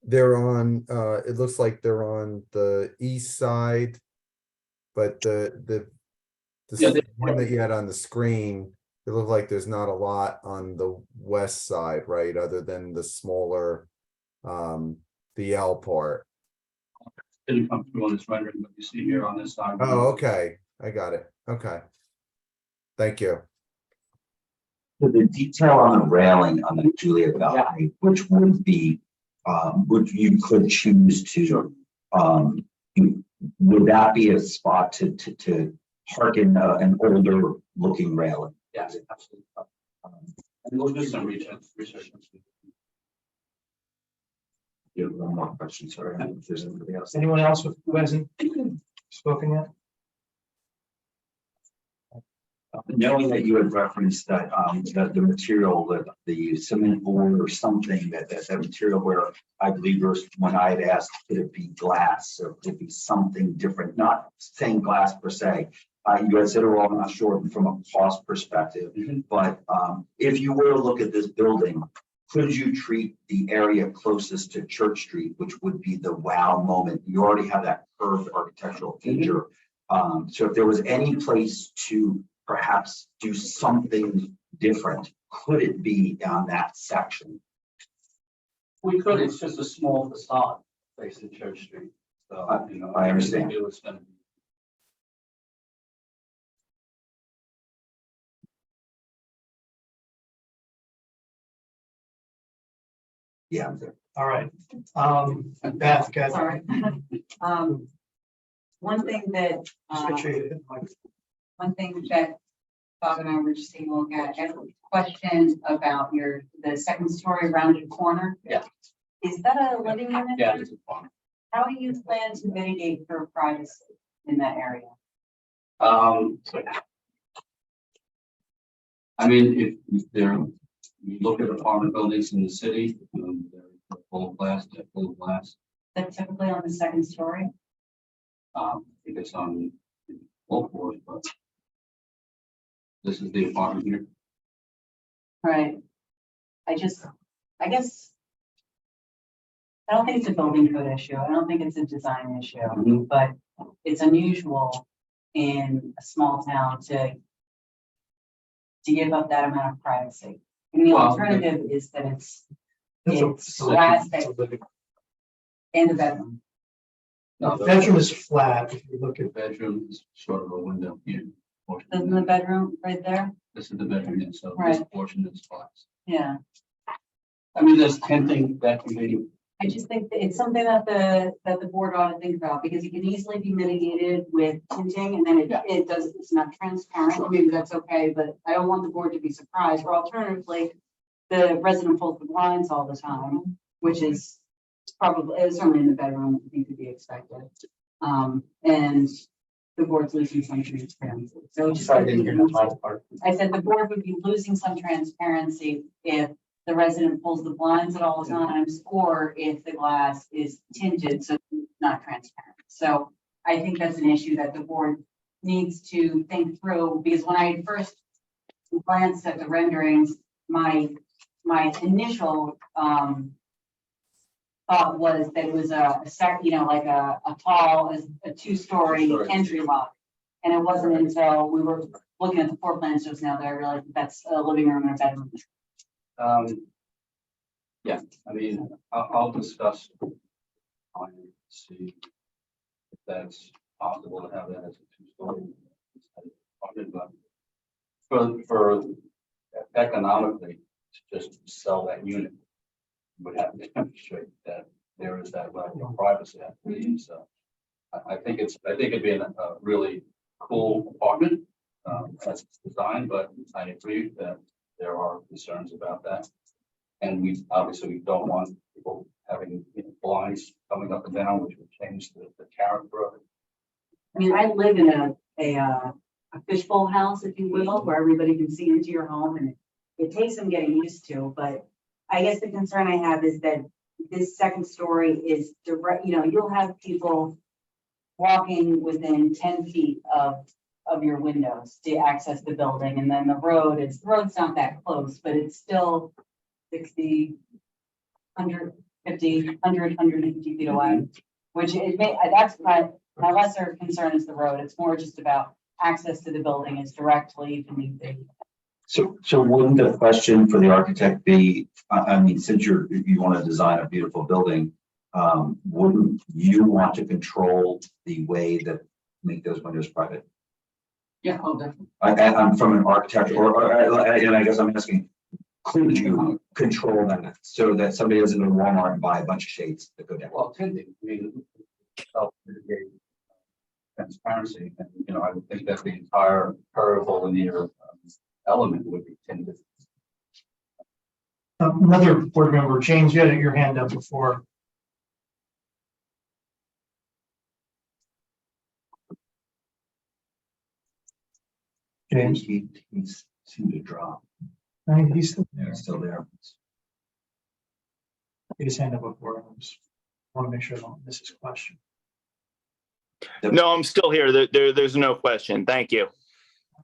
They're on, it looks like they're on the east side. But the Yeah, one that you had on the screen, it looked like there's not a lot on the west side, right? Other than the smaller, the L part. Didn't come through on this rendering, but you see here on this side. Oh, okay, I got it, okay. Thank you. So the detail on the railing on the Juliet balcony, which would be, which you could choose to, would that be a spot to harken an older looking railing? Yes, absolutely. And we'll do some research. You have one more question, sorry, if there's anybody else. Anyone else who hasn't spoken yet? Knowing that you had referenced that, that the material, that the cement board or something, that material where I believe when I had asked, could it be glass or could it be something different, not saying glass per se. You had said, well, I'm not sure from a cost perspective, but if you were to look at this building, could you treat the area closest to Church Street, which would be the wow moment? You already have that curved architectural feature. So if there was any place to perhaps do something different, could it be on that section? We could, it's just a small facade facing Church Street. So, you know. I understand. It's gonna be. Yeah, I'm there. All right. Beth, go ahead. Sorry. One thing that, Just make sure you hit the mic. one thing that Bob and I were just taking a look at, I have a question about the second story rounded corner. Yeah. Is that a living unit? Yeah, it's a farm. How do you plan to mitigate for privacy in that area? I mean, if there, you look at apartment buildings in the city, they're full of glass, they're full of glass. That's typically on the second story? I think it's on both floors, but this is the apartment here. Right. I guess, I don't think it's a building code issue. I don't think it's a design issue, Mhm. but it's unusual in a small town to give up that amount of privacy. And the Well, alternative is that it's It's glass a living- in the bedroom. No, The bedroom is flat. If you look The at, bedroom is sort of a window here. Isn't the bedroom right there? This is the bedroom, and so this Right. portion is glass. Yeah. I mean, there's tenting that can be, I just think that it's something that the board ought to think about, because it can easily be mitigated with tinting, and then it's not transparent. Maybe that's okay, but I don't want the board to be surprised, or alternatively, the resident pulls the blinds all the time, which is probably, certainly in the bedroom, I think to be expected. And the board's losing some transparency. So just, Sorry, I didn't hear that last part. I said the board would be losing some transparency if the resident pulls the blinds at all times, or if the glass is tinted, so it's not transparent. So I think that's an issue that the board needs to think through, because when I first glanced at the renderings, my initial thought was that it was like a tall, a two-story entry lobby. And it wasn't until we were looking at the floor plans just now that I realized that's a living room and a bedroom. yeah, I mean, I'll discuss. On see if that's possible to have that as a two-story. But for economically, to just sell that unit, you would have to demonstrate that there is that level of privacy. I believe. So I think it'd be a really cool apartment as it's designed, but I agree that there are concerns about that. And we obviously don't want people having blinds coming up and down, which would change the character of it. I mean, I live in a fishbowl house, if you will, where everybody can see into your home, and it takes some getting used to, but I guess the concern I have is that this second story is direct, you'll have people walking within 10 feet of your windows to access the building, and then the road's not that close, but it's still 60, 150, 150 feet away, which that's my lesser concern is the road. It's more just about access to the building is directly beneath the. So wouldn't the question for the architect be, I mean, since you want to design a beautiful building, wouldn't you want to control the way that make those windows private? Yeah, oh, definitely. I'm from an architect, and I guess I'm asking, could you control that so that somebody doesn't go to Walmart and buy a bunch of shades that go down? Well, tinting, I mean, self-mitigate transparency, and I would think that the entire peripheral linear element would be tinted. another board member, James, you had your hand up before. James, He's seemed to drop. he's still Yeah, it's still there. his hand up before. I just want to make sure I don't miss his question. No, I'm still here. There's no question. Thank you.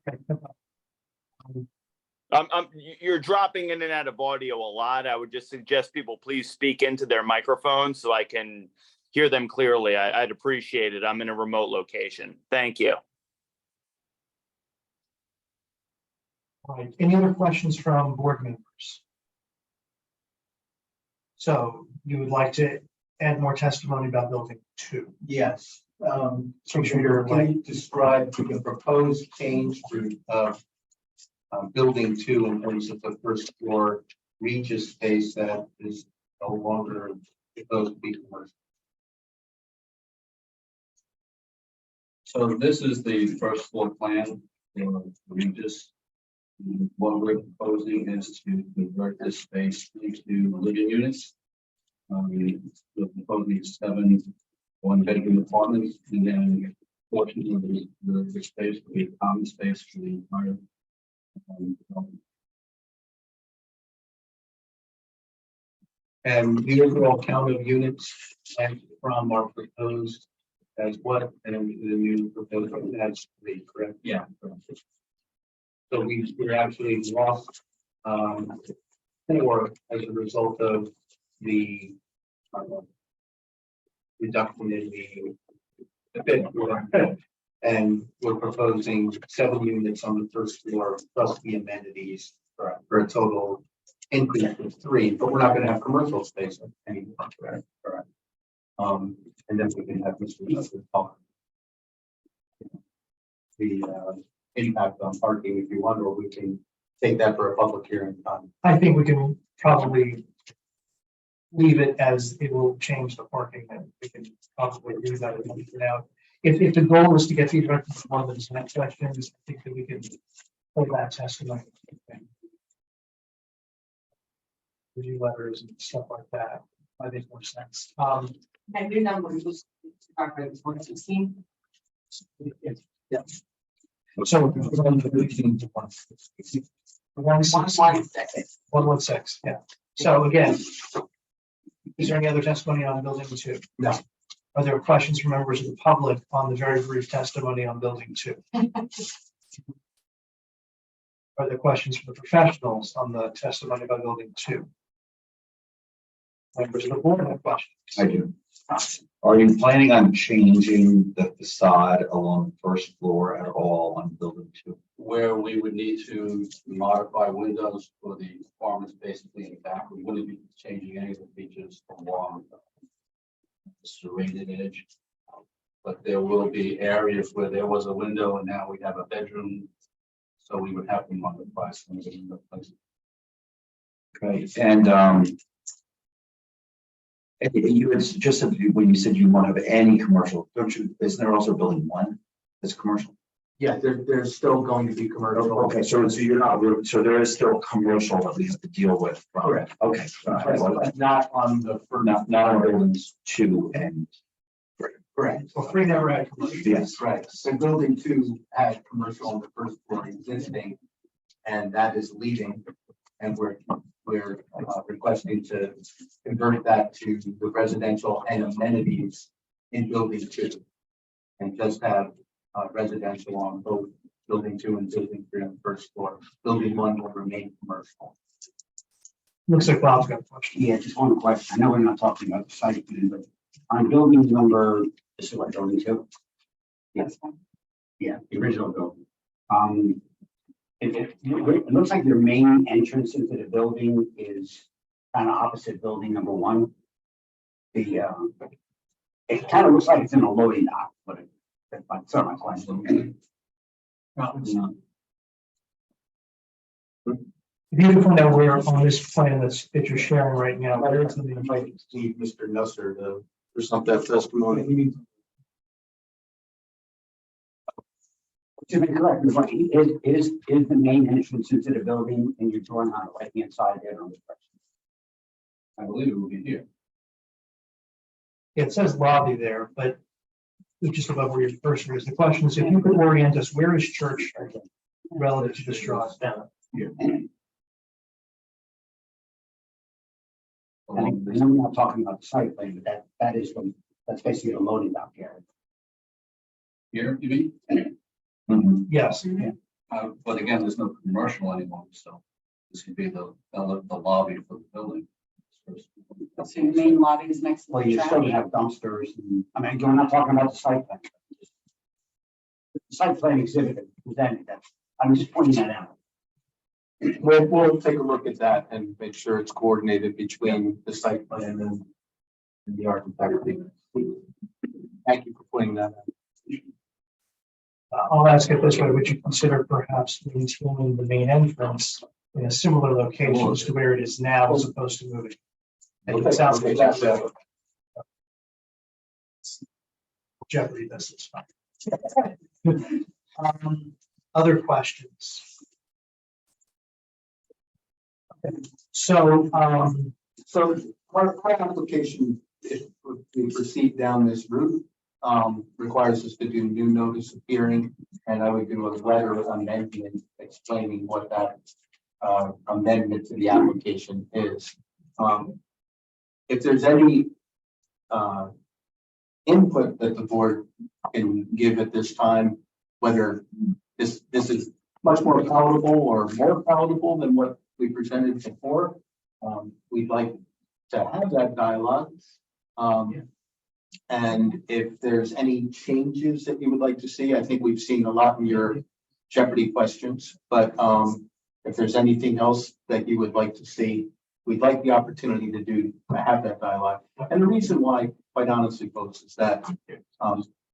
Okay. No problem. You're dropping in and out of audio a lot. I would just suggest people please speak into their microphones so I can hear them clearly, I'd appreciate it. I'm in a remote location. Thank you. All right, any other questions from board members? So you would like to add more testimony about building 2? Yes, So you're can you describe the proposed change to, building 2 in terms of the first floor Regis space that is no longer supposed to be commercial? So this is the first floor plan for Regis. What we're proposing is to convert this space into living units. We're proposing 7 one-bedroom apartments, and then portions of the space will be common space for the entire development. And the overall count of units and from are proposed as what, and the new proposal as 3, correct? Yeah. So we're actually lost 4 as a result of the reduction in the fifth floor. And we're proposing 7 units on the first floor plus the amenities for a total increase of 3, but we're not going to have commercial space anymore. Correct. And then we can have Mr. Nussler talk. The impact on parking if you want, or we can take that for a public hearing. I think we can probably leave it as it will change the parking, and we can probably do that for now. If the goal is to get feedback from one of the next questions, I think that we can hold that testimony. Review letters and stuff like that. I think more sense. And your number was 116. Yeah. So we're going to the 116. 116, yeah. So again, is there any other testimony on building 2? No. Are there questions from members of the public on the very brief testimony on building 2? Are there questions from the professionals on the testimony about building 2? Members of the board have questions. I do. Are you planning on changing the facade along the first floor at all on building 2? Where we would need to modify windows for the apartments basically in the back, we wouldn't be changing any of the features along the serrated edge. But there will be areas where there was a window and now we have a bedroom. So we would have to modify some of the window places. Okay, and you had just said when you said you want to have any commercial, don't you? Isn't there also building 1 that's commercial? Yeah, there's still going to be commercial. Okay, so you're not, so there is still commercial that we have to deal with. Correct. Okay. But not on the first. Not on buildings 2 and 3. Correct. Well, 3 never had commercial. Yes. Right, so building 2 had commercial on the first floor existing, and that is leaving. And we're requesting to convert that to the residential and amenities in building 2. And just have residential on both building 2 and building 3 on the first floor. Building 1 will remain commercial. Looks like Bob's got a question. Yeah, just one question. I know we're not talking about the site plan, but on building number, this is what, building 2? Yes. Yeah, the original building. It looks like your main entrance into the building is kind of opposite building number 1. It kind of looks like it's in a loading dock, but that's not my question. If you can find out where on this plan that you're sharing right now, where is the Invite Steve, Mr. Nusser to present that testimony. To be correct, is the main entrance into the building and you're drawing on the right hand side there on the first? I believe it will be here. It says lobby there, but it's just above where your cursor is. The question is, if you could orient us, where is Church Street relative to the straws down? And I know we're not talking about the site plan, but that's basically a loading dock area. Here, you mean? Yes. But again, there's no commercial anymore, so this could be the lobby for the building. So your main lobby is next to Well, the you still trash. have dumpsters, and, I mean, we're not talking about the site plan. The site plan exhibit is presented, I'm just pointing that out. We'll take a look at that and make sure it's coordinated between the site plan and the architect. Thank you for pointing that out. I'll ask it this way, would you consider perhaps maintaining the main entrance in a similar location as to where it is now as opposed to moving? And it sounds like that's Jeopardy, this is fine. Other questions? So, So our application, if we proceed down this route, requires us to do new notice of hearing. And I would do a letter of amendment explaining what that amendment to the application is. If there's any input that the board can give at this time, whether this is much more palatable or more palatable than what we presented before, we'd like to have that dialogue. And if there's any changes that you would like to see, I think we've seen a lot in your Jeopardy questions, but if there's anything else that you would like to see, we'd like the opportunity to have that dialogue. And the reason why, quite honestly, folks, is that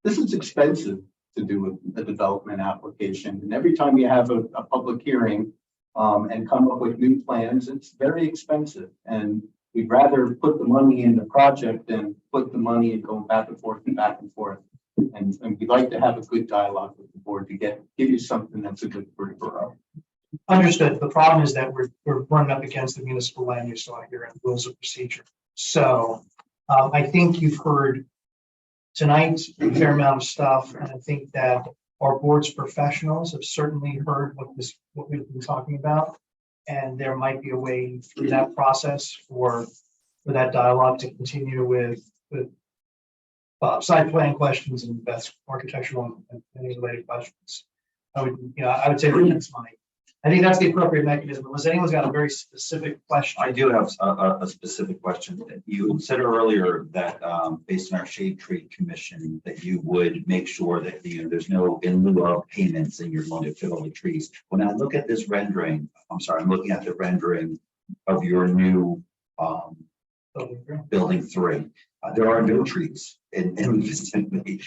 this is expensive to do a development application. And every time you have a public hearing and come up with new plans, it's very expensive. And we'd rather put the money in the project than put the money and go back and forth and back and forth. And we'd like to have a good dialogue with the board to give you something that's a good for the borough. understood. The problem is that we're running up against the municipal land use law here and rules of procedure. So I think you've heard tonight a fair amount of stuff, and I think that our board's professionals have certainly heard what we've been talking about. And there might be a way through that process for that dialogue to continue with site plan questions and best architectural and any related questions. I would say that's fine. I think that's the appropriate mechanism, unless anyone's got a very specific question. I do have a specific question. You said earlier that based on our shade tree commission, that you would make sure that there's no in lieu of payments and you're going to fill the trees. When I look at this rendering, I'm looking at the rendering of your new building 3. There are no trees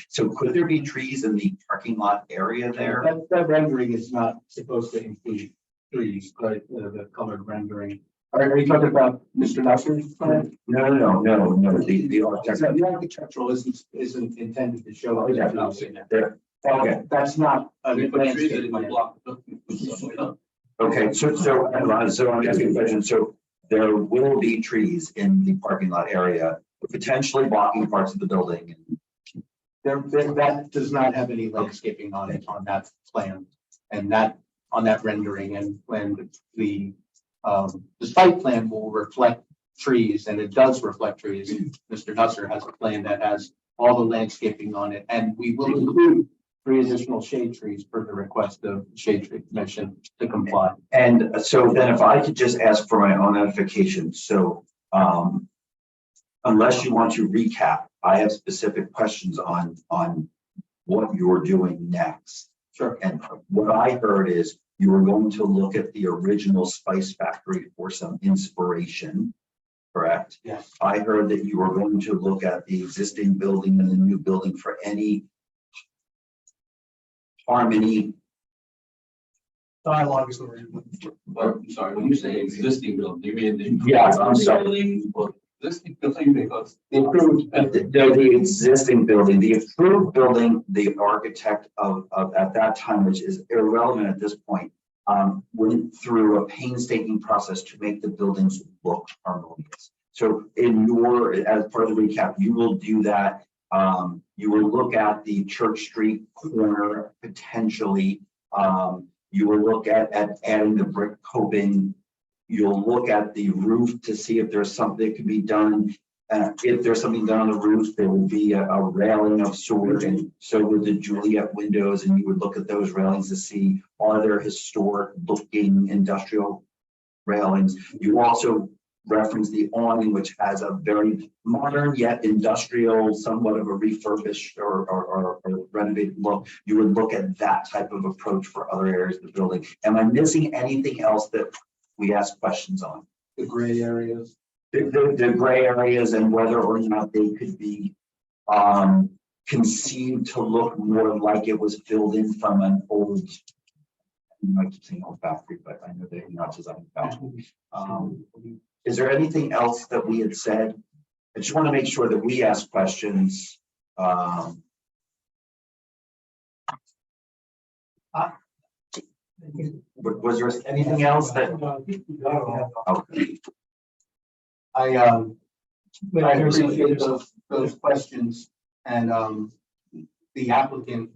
so could there be trees in the parking lot area there? That rendering is not supposed to include trees, but the colored rendering. Are you talking about Mr. Nusser's plan? No. The architecture. The architectural isn't intended to show. There. Okay. That's not a We put trees that landscape would plan. block the building. Okay, so I'm asking a question. So there will be trees in the parking lot area, potentially blocking parts of the building. That does not have any landscaping on it on that plan and that on that rendering. And when the site plan will reflect trees, and it does reflect trees. Mr. Nusser has a plan that has all the landscaping on it, and we will include 3 additional shade trees per the request of Shade Tree Commission to comply. And so then if I could just ask for my own edification, so unless you want to recap, I have specific questions on what you're doing next. Sure. And what I heard is you were going to look at the original Spice Factory for some inspiration, correct? Yes. I heard that you were going to look at the existing building and the new building for any harmony. Dialogue is the word. Well, I'm sorry, when you say existing building, you mean the. Yeah, I'm sorry. Building or existing building because. Improved, the existing building, the improved building, the architect of at that time, which is irrelevant at this point, went through a painstaking process to make the buildings look harmonious. So as part of the recap, you will do that. You will look at the Church Street corner potentially. You will look at adding the brick coping. You'll look at the roof to see if there's something that can be done. If there's something done on the roof, there will be a railing of sort, and so would the Juliet windows, and you would look at those railings to see, are there historic looking industrial railings? You also reference the awning, which has a very modern yet industrial, somewhat of a refurbished or renovated look. You would look at that type of approach for other areas of the building. Am I missing anything else that we ask questions on? The gray areas. The gray areas and whether or not they could be conceived to look more like it was filled in from an old, I keep saying old factory, but I know they're not designing factory. Is there anything else that we had said? I just want to make sure that we ask questions. Was there anything else that? Okay. I appreciate those questions and, the applicant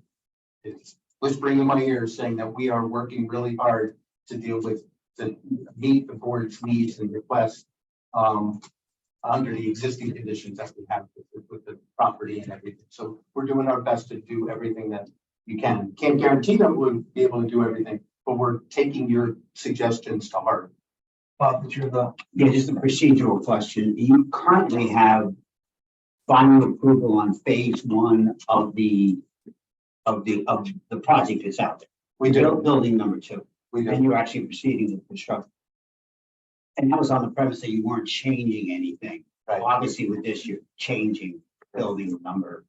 was bringing my ears saying that we are working really hard to deal with, to meet the board's needs and requests, under the existing conditions that we have with the property and everything. So we're doing our best to do everything that you can. Can't guarantee that we'll be able to do everything, but we're taking your suggestions to heart. Bob, that you're the. Yeah, just a procedural question. You currently have final approval on phase one of the project that's out there. We do. Building number 2. We And do. you're actually proceeding with construction. And that was on the premise that you weren't changing anything. Right. Obviously, with this, you're changing building number.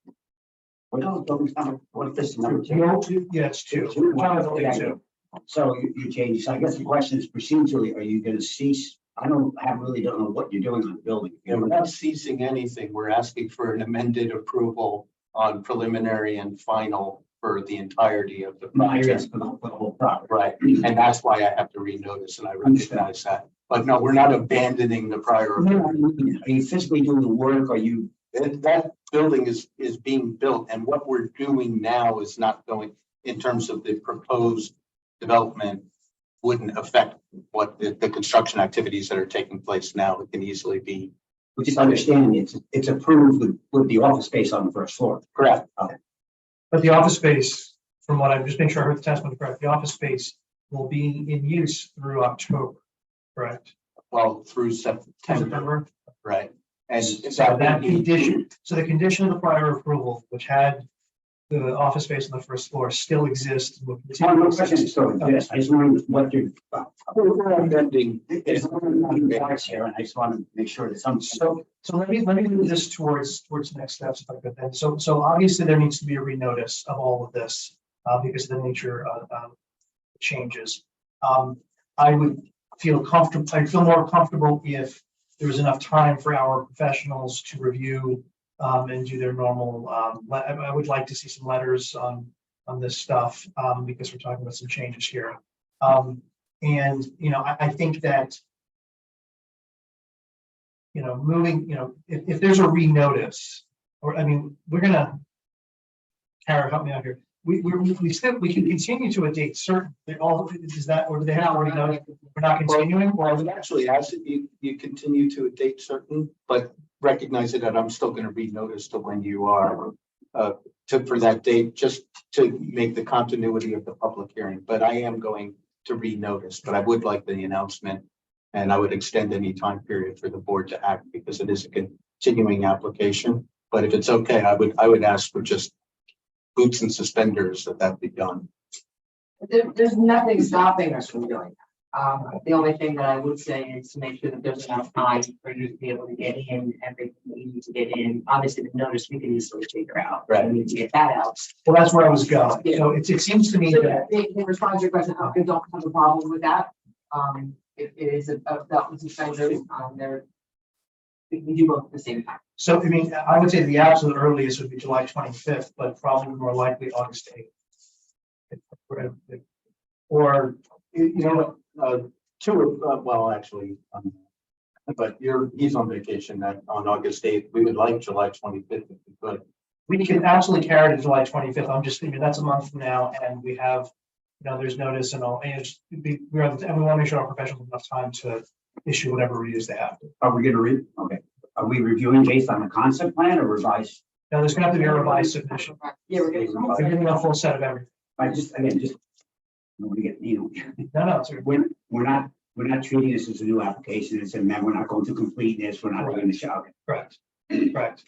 What else building number? What if this is number 2? Yeah, it's 2. Two. We're trying to build it 2. So you change. So I guess the question is procedurally, are you going to cease? I don't know what you're doing on the building. And we're not ceasing anything. We're asking for an amended approval on preliminary and final for the entirety of the No, I project. guess for the whole property. Right, and that's why I have to renotice, and I recognize that. But no, we're not abandoning the prior. No, I mean, are you physically doing the work? Are you? That building is being built, and what we're doing now is not going, in terms of the proposed development, wouldn't affect what the construction activities that are taking place now. It can easily be. We just understand it's approved with the office space on the first floor. Correct. But the office space, from what I'm just making sure I heard the testimony correct, the office space will be in use through October, correct? Well, through September, September. right? And So that condition, so the condition of the prior approval, which had the office space on the first floor, still exists. Will continue No to question, exist. so yes, I just wondering what you're. we're amending. There's one parts here, and I just want to make sure that some. So let me move this towards the next steps if I could then. So obviously there needs to be a renotice of all of this because of the nature of changes. I would feel comfortable, I'd feel more comfortable if there was enough time for our professionals to review and do their normal, I would like to see some letters on this stuff because we're talking about some changes here. And, you know, I think that, you know, moving, you know, if there's a renotice, or, I mean, we're gonna, Kara, help me out here. We can continue to a date certain, they all, is that, or do they have already know we're not continuing? Well, it actually has to be, you continue to a date certain, but recognize that I'm still going to renotice to when you are for that date, just to make the continuity of the public hearing. But I am going to renotice, but I would like the announcement, and I would extend any time period for the board to act because it is a continuing application. But if it's okay, I would ask for just boots and suspenders that be done. There's nothing stopping us from doing that. The only thing that I would say is to make sure that there's enough time for you to be able to get in everything that you need to get in. Obviously, the notice we can easily figure out. Right. We need to get that out. Well, that's where I was going. So it seems to me So that, in response to your question, I don't have a problem with that. It is a belt and suspenders, we do both at the same time. so I mean, I would say the absolute earliest would be July 25th, but probably more likely August 8th. Or, You know what, well, actually, but he's on vacation on August 8th. We would like July 25th if we could. we can absolutely carry it to July 25th. I'm just thinking that's a month from now and we have, you know, there's notice and all, and we want to make sure our professionals have enough time to issue whatever reviews they have to. Are we going to read? Okay. Are we reviewing based on the concept plan or revised? Now, there's gonna have to be a revised submission. Yeah, we're getting. We're giving a full set of everything. I just, again, just. I don't want to get, No, it's a- we're not we're not treating this as a new application. It's a we're not going to complete this. We're not doing the shout. Correct, correct.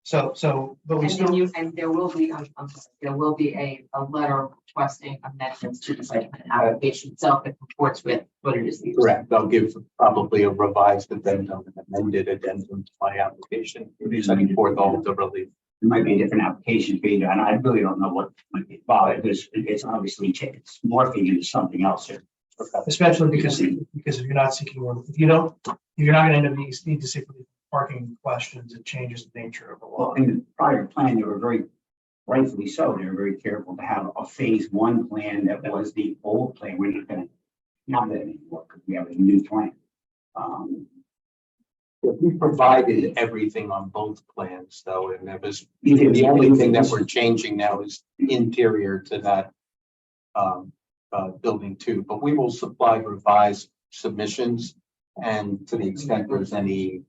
So, but we And still. then and there will be, I'm sorry, there will be a letter requesting amendments to the site plan application itself that comports with what it is. that you're saying. Correct, they'll give probably a revised addendum, an amended addendum to my application, setting forth all of the relief. It might be a different application fee, and I really don't know what might be involved, because it's obviously it's morphing into something else here. Especially because if you're not seeking one, if you're not gonna end up need to seek parking questions, it changes the nature of the law. Well, in the prior plan, they were very, rightfully so, they were very careful to have a phase one plan that was the old plan. We're not gonna have that anymore because we have a new plan. We provided everything on both plans though, and that was, the only thing that we're changing now is interior to that building too, but we will supply revised submissions, and to the extent there's any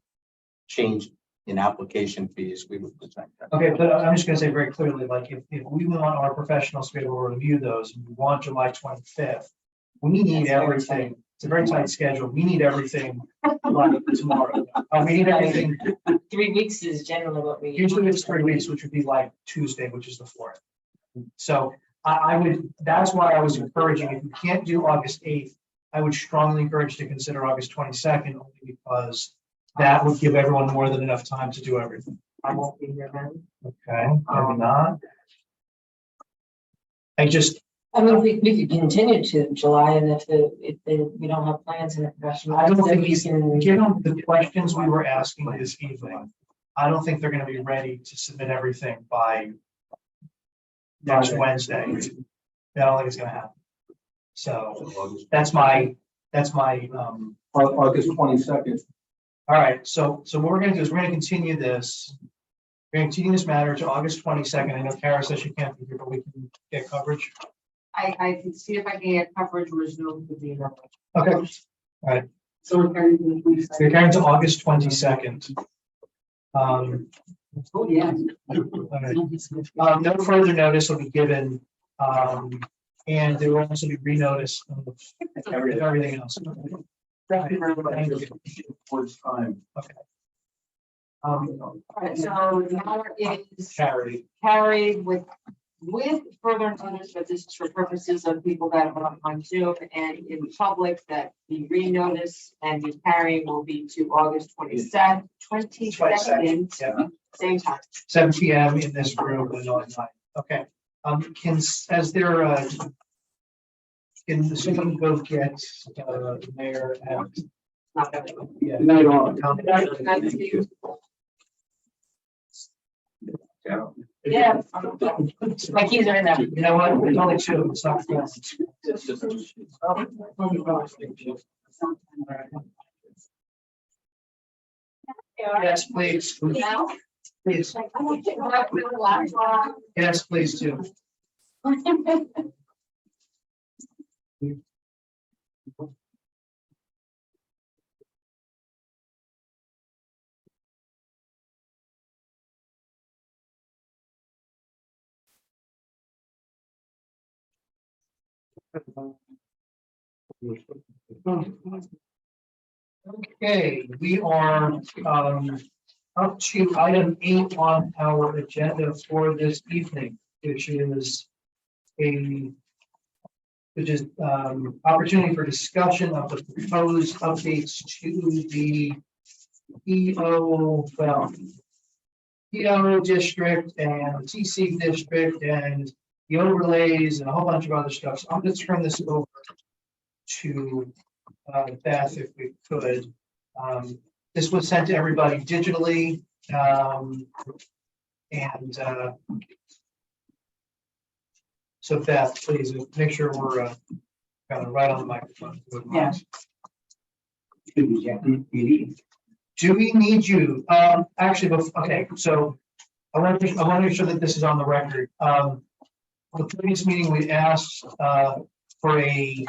change in application fees, we would present that. Okay, but I'm just gonna say very clearly, like, if we want our professionals to be able to review those, and we want July 25th, we need everything. It's a very tight schedule. We need everything like tomorrow. We need everything. 3 weeks is generally what we. Usually it's 3 weeks, which would be like Tuesday, which is the 4th. So I would, that's why I was encouraging, if you can't do August 8th, I would strongly encourage to consider August 22nd, only because that would give everyone more than enough time to do everything. I won't be here then. Okay, maybe not. I mean, we could continue to July, and if we don't have plans in the professional. I don't then think we he's, can. given the questions we were asking this evening, I don't think they're gonna be ready to submit everything by next Wednesday. I don't think it's gonna happen. So that's my, August 22nd. all right, so what we're gonna do is we're gonna continue this. We're gonna continue this matter to August 22nd. I know Kara says she can't be here, but we can get coverage. I can see if I can get coverage resumed with the number. Okay, So we're carrying to the so we're carrying to August 22nd. Oh, yeah. All right. No further notice will be given, and there will also be renotice of everything else. Thank you. Towards time. Okay. All right, so the matter is Carrie, carried with further notice, but this is for purposes of people that are on Zoom and in public, that the renotice and the carrying will be to August 22nd, yeah, same time. 7 PM in this room and online. Okay, can someone go get, the mayor and, Not gonna. yeah. Good night, all. Yeah. My keys are in there. You know what, there's only two, it's not four. Yes, please. Please, yes, please do. Okay, we are up to item 8 on our agenda for this evening, which is opportunity for discussion of the proposed updates to the PO district and TC district and the overlays and a whole bunch of other stuff. So I'm going to turn this over to Beth, if we could. This was sent to everybody digitally, so Beth, please make sure we're kind of right on the microphone. Yeah. Do we need you? Actually, okay, so I want to make sure that this is on the record. The previous meeting, we asked for a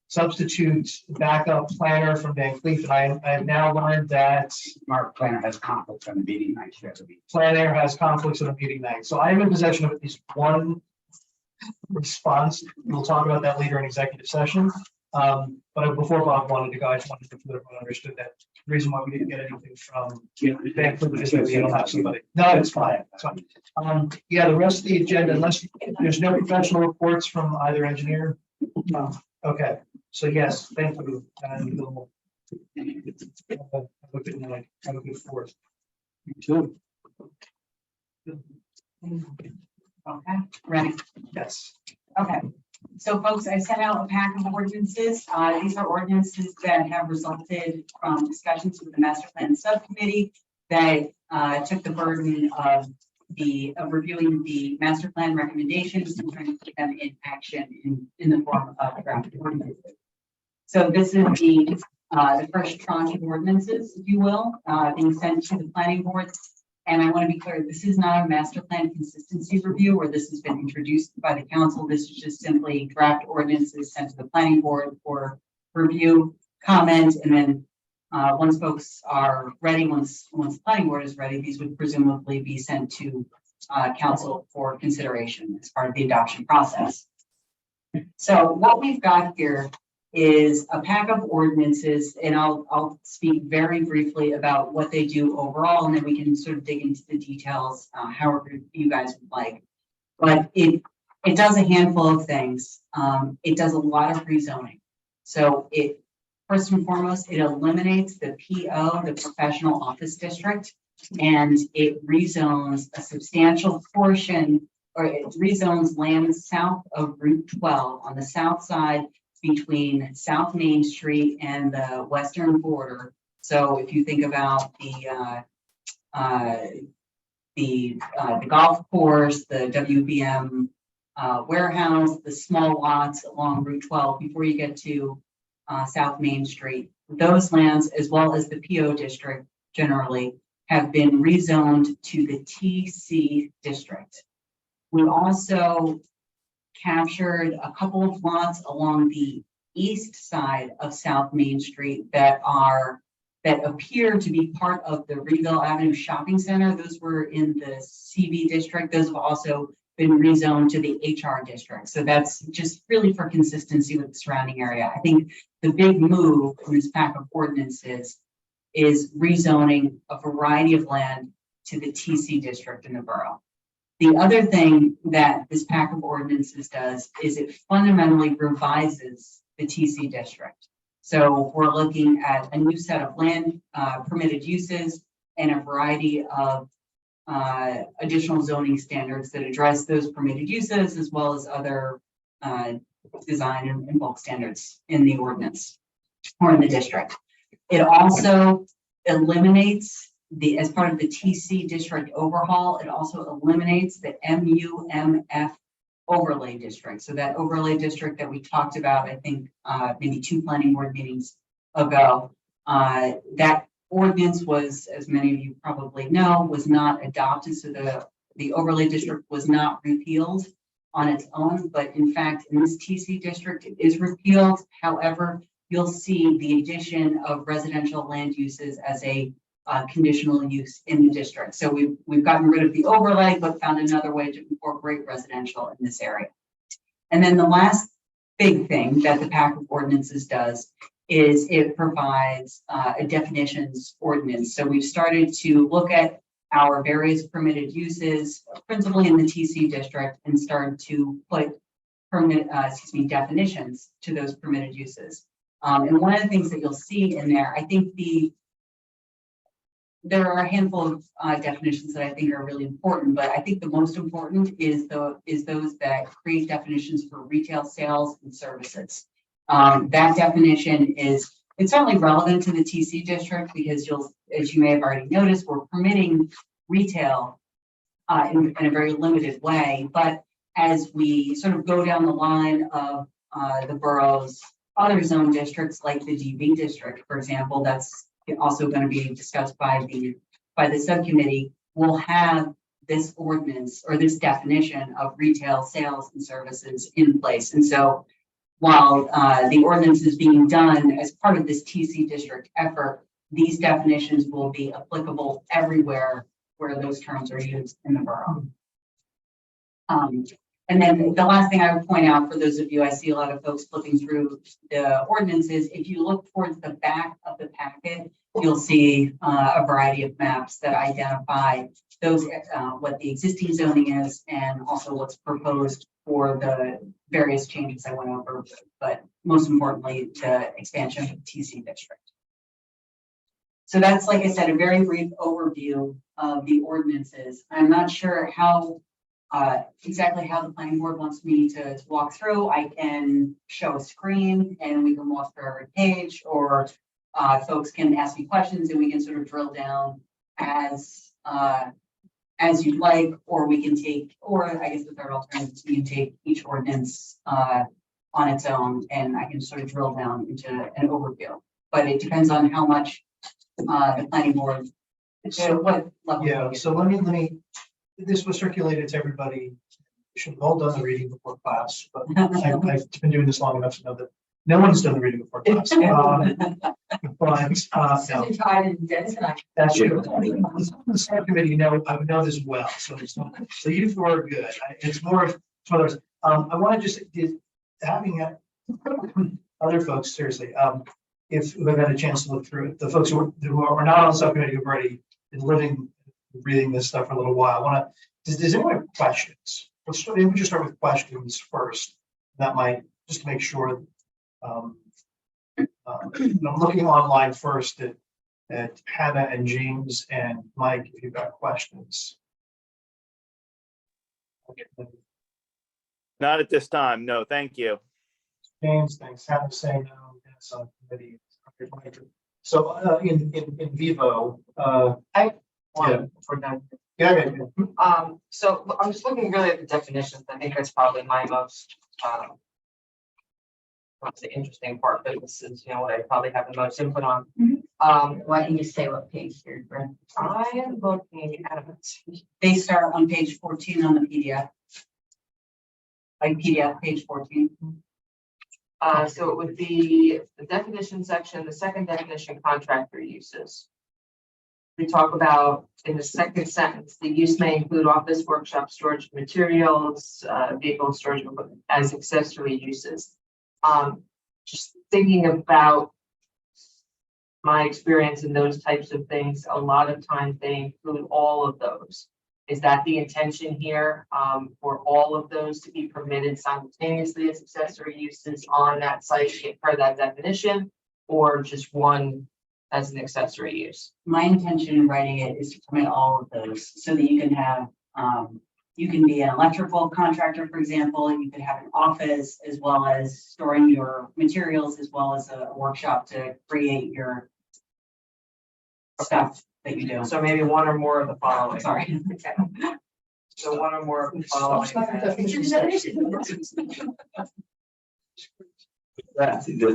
substitute backup planner from Van Cleef, and I have now learned that Mark Planner has conflicts on the meeting night. planner has conflicts on a meeting night. So I am in possession of at least one response. We'll talk about that later in executive session. But before Bob wanted to go, I just wanted to make sure everyone understood that the reason why we didn't get anything from Van Cleveland is that we don't have somebody. No, it's fine, it's fine. Yeah, the rest of the agenda, unless there's no professional reports from either engineer. No, okay, so yes, thank you. And we'll have a good night, have a good fourth. You too. Okay, ready? Yes. Okay, so folks, I sent out a pack of ordinances. These are ordinances that have resulted from discussions with the master plan subcommittee that took the burden of reviewing the master plan recommendations and trying to put them in action in the form of draft ordinances. So this is the first tranche of ordinances, if you will, being sent to the planning board. And I want to be clear, this is not a master plan consistency review where this has been introduced by the council. This is just simply draft ordinances sent to the planning board for review, comment, and then once folks are ready, once the planning board is ready, these would presumably be sent to council for consideration as part of the adoption process. So what we've got here is a pack of ordinances, and I'll speak very briefly about what they do overall, and then we can sort of dig into the details, however you guys would like. But it does a handful of things. It does a lot of rezoning. So it, first and foremost, it eliminates the PO, the professional office district, and it rezones a substantial portion, or it rezones land south of Route 12 on the south side between South Main Street and the western border. So if you think about the golf course, the WBM warehouse, the small lots along Route 12 before you get to South Main Street, those lands, as well as the PO district generally, have been rezoned to the TC district. We also captured a couple of lots along the east side of South Main Street that appear to be part of the Reeville Avenue Shopping Center. Those were in the CV district. Those have also been rezoned to the HR district. So that's just really for consistency with the surrounding area. I think the big move in this pack of ordinances is rezoning a variety of land to the TC district in the borough. The other thing that this pack of ordinances does is it fundamentally revises the TC district. So we're looking at a new set of land permitted uses and a variety of additional zoning standards that address those permitted uses, as well as other design and bulk standards in the ordinance or in the district. It also eliminates as part of the TC district overhaul, it also eliminates the MUMF overlay district. So that overlay district that we talked about, I think maybe 2 planning board meetings ago, that ordinance was, as many of you probably know, was not adopted. So the overlay district was not repealed on its own, but in fact, in this TC district, it is repealed. However, you'll see the addition of residential land uses as a conditional use in the district. So we've gotten rid of the overlay, but found another way to incorporate residential in this area. And then the last big thing that the pack of ordinances does is it provides a definitions ordinance. So we've started to look at our various permitted uses, principally in the TC district, and started to put definitions to those permitted uses. And one of the things that you'll see in there, I think there are a handful of definitions that I think are really important, but I think the most important is those that create definitions for retail sales and services. That definition it's certainly relevant to the TC district because as you may have already noticed, we're permitting retail in a very limited way. But as we sort of go down the line of the borough's other zone districts, like the DB district, for example, that's also going to be discussed by the subcommittee, will have this ordinance or this definition of retail sales and services in place. And so while the ordinance is being done as part of this TC district effort, these definitions will be applicable everywhere where those terms are used in the borough. And then the last thing I would point out for those of you, I see a lot of folks flipping through the ordinances. If you look towards the back of the packet, you'll see a variety of maps that identify those, what the existing zoning is and also what's proposed for the various changes I went over, but most importantly, the expansion of the TC district. So that's, like I said, a very brief overview of the ordinances. I'm not sure how exactly how the planning board wants me to walk through. I can show a screen and we can walk through every page, or folks can ask me questions and we can sort of drill down as you'd like, or we can take, or I guess the third alternative is we can take each ordinance on its own and I can sort of drill down into an overview. But it depends on how much the planning board, so what level. Yeah, so let me, this was circulated to everybody. We should have all done the reading before class, but I've been doing this long enough to know that no one's done the reading before class. No, that's true. The subcommittee, you know, I would know this well, so it's not, so you four are good. It's more of, others. I want to just, having other folks, seriously, if we've had a chance to look through it, the folks who are not on the subcommittee who've already been living, reading this stuff for a little while, I want to, does anyone have questions? Maybe we just start with questions first. That might, just to make sure. I'm looking online first at Hannah and James and Mike, if you've got questions. Okay. Not at this time. No, thank you. James, thanks. Hannah saying no. Yes, on committee. So in vivo, For done. yeah. So I'm just looking really at the definitions. I think that's probably my most, what's the interesting part, but this is, you know, what I probably have the most input on. Why don't you say what page here, Brent? I am looking at it. They start on page 14 on the PDF. Like PDF, page 14. So it would be the definition section, the second definition, contractor uses. We talk about in the second sentence, the use may include office, workshop, storage of materials, vehicle storage equipment as accessory uses. Just thinking about my experience in those types of things, a lot of times they include all of those. Is that the intention here, for all of those to be permitted simultaneously as accessory uses on that site per that definition, or just one as an accessory use? My intention in writing it is to permit all of those so that you can have, you can be an electrical contractor, for example, you could have an office as well as storing your materials, as well as a workshop to create your stuff that you do. So maybe one or more of the following. Sorry. So one or more of the following.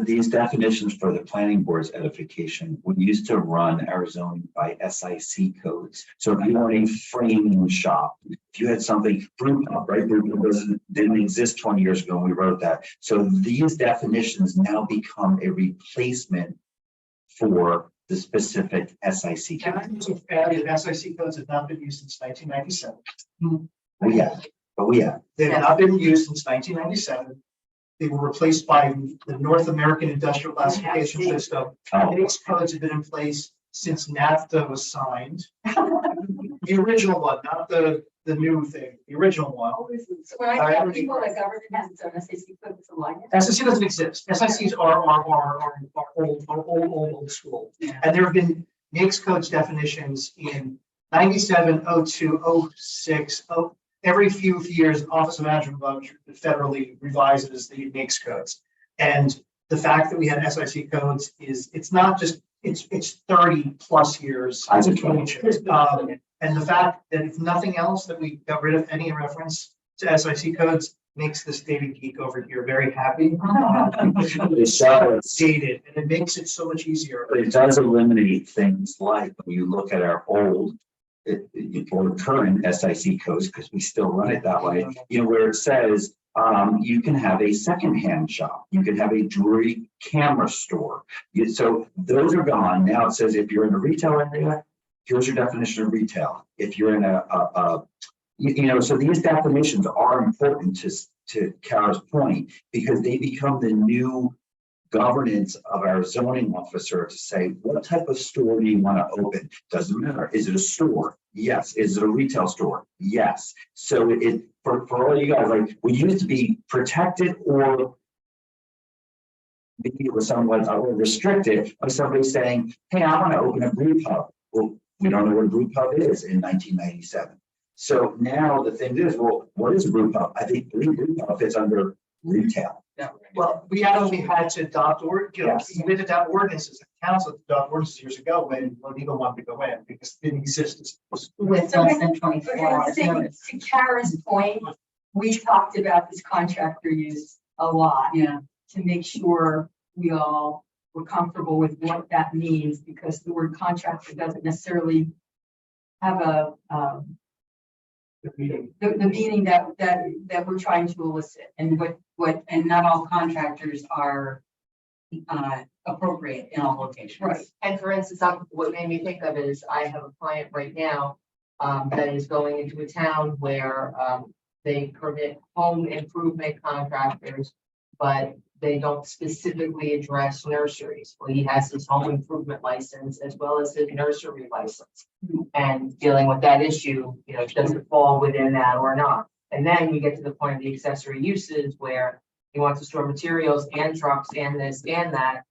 These definitions for the planning board's edification, we used to run our zoning by SIC codes. So if you were a framing shop, if you had something rooftop, right, didn't exist 20 years ago when we wrote that. So these definitions now become a replacement for the specific SIC code. SIC codes have not been used since 1997. We have. They have not been used since 1997. They were replaced by the North American Industrial Classification System. These codes have been in place since NAFTA was signed. The original one, not the new thing, the original one. So when I tell people that government has its own SAC code, it's a lie. SIC doesn't exist. SICs are old school. And there have been NAICS codes definitions in 97, 02, 06, every few years, Office of Management Budget federally revises the NAICS codes. And the fact that we had SIC codes it's not just, it's 30 plus years. And the fact that if nothing else, that we got rid of any reference to SIC codes makes this data geek over here very happy. It's dated, and it makes it so much easier. But it does eliminate things like when you look at our old or current SIC codes, because we still run it that way, you know, where it says you can have a secondhand shop, you can have a jewelry camera store. So those are gone. Now it says if you're in a retail area, here's your definition of retail. If you're in a you know, so these definitions are important to Kara's point, because they become the new governance of our zoning officer to say, what type of store do you want to open? Doesn't matter. Is it a store? Yes. Is it a retail store? Yes. So it, for all you guys, like, we used to be protected, or maybe it was somewhat restricted by somebody saying, hey, I want to open a brew pub. Well, we don't know what a brew pub is in 1997. So now the thing is, well, what is a brew pub? I think brew pub fits under retail. Yeah, well, we actually had to adopt Yes. we did adopt ordinances, council adopted ordinances years ago when legal wanted to go in because it didn't exist. With less than 24 hours notice. To Kara's point, we talked about this contractor use a lot. Yeah. To make sure we all were comfortable with what that means, because the word contractor doesn't necessarily have a, the meaning that we're trying to elicit, and and not all contractors are appropriate in all locations. Right, and for instance, what made me think of it is I have a client right now that is going into a town where they permit home improvement contractors, but they don't specifically address nurseries. Well, he has his home improvement license as well as his nursery license. And dealing with that issue, you know, does it fall within that or not? And then you get to the point of the accessory uses where he wants to store materials and trucks and this and that.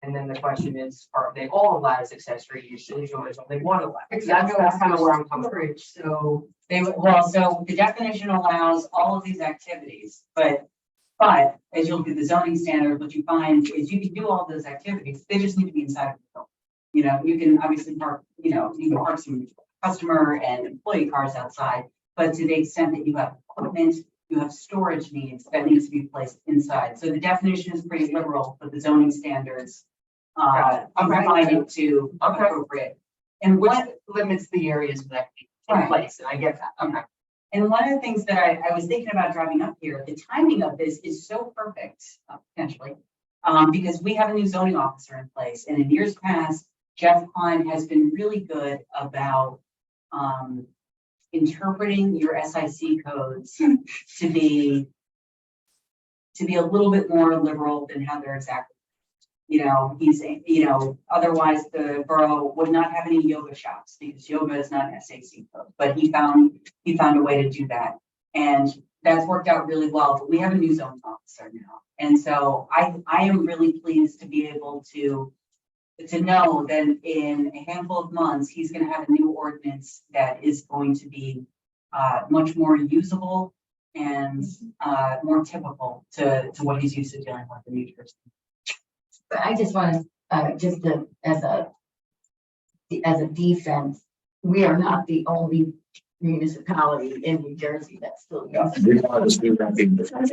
And then the question is, are they all allowed as accessory uses, or is only one allowed? That's kind of where I'm coming from. So so the definition allows all of these activities, but as you look at the zoning standard, what you find is you can do all those activities, they just need to be inside of the building. You know, you can obviously park, you can park some customer and employee cars outside, but to the extent that you have equipment, you have storage needs that needs to be placed inside. So the definition is pretty liberal, but the zoning standards provided to appropriate. And Which what limits the areas that can be in place, and I get that, okay. And one of the things that I was thinking about driving up here, the timing of this is so perfect, potentially, because we have a new zoning officer in place. And in years past, Jeff Klein has been really good about interpreting your SIC codes to be a little bit more liberal than how they're exactly. You know, otherwise the borough would not have any yoga shops because yoga is not an SAC code, but he found a way to do that. And that's worked out really well, but we have a new zoning officer now. And so I am really pleased to be able to know that in a handful of months, he's going to have a new ordinance that is going to be much more usable and more typical to what he's used to dealing with in New Jersey. But I just want to, as a defense, we are not the only municipality in New Jersey that's still. Yeah, we are just doing that thing. I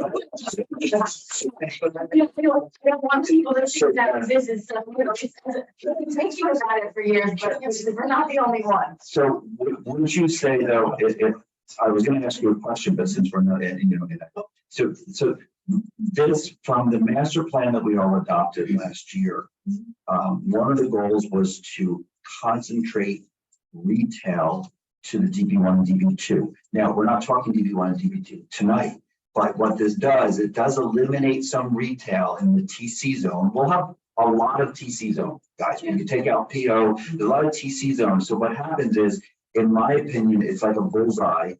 don't want people to think that this is some, it's thinking about it for years, but we're not the only ones. So wouldn't you say though, if I was going to ask you a question, but since we're not ending, so this from the master plan that we all adopted last year, one of the goals was to concentrate retail to the DB1 and DB2. Now, we're not talking DB1 and DB2 tonight, but what this does, it does eliminate some retail in the TC zone. We'll have a lot of TC zone, guys. When you take out PO, there's a lot of TC zones. So what happens is, in my opinion, it's like a bullseye.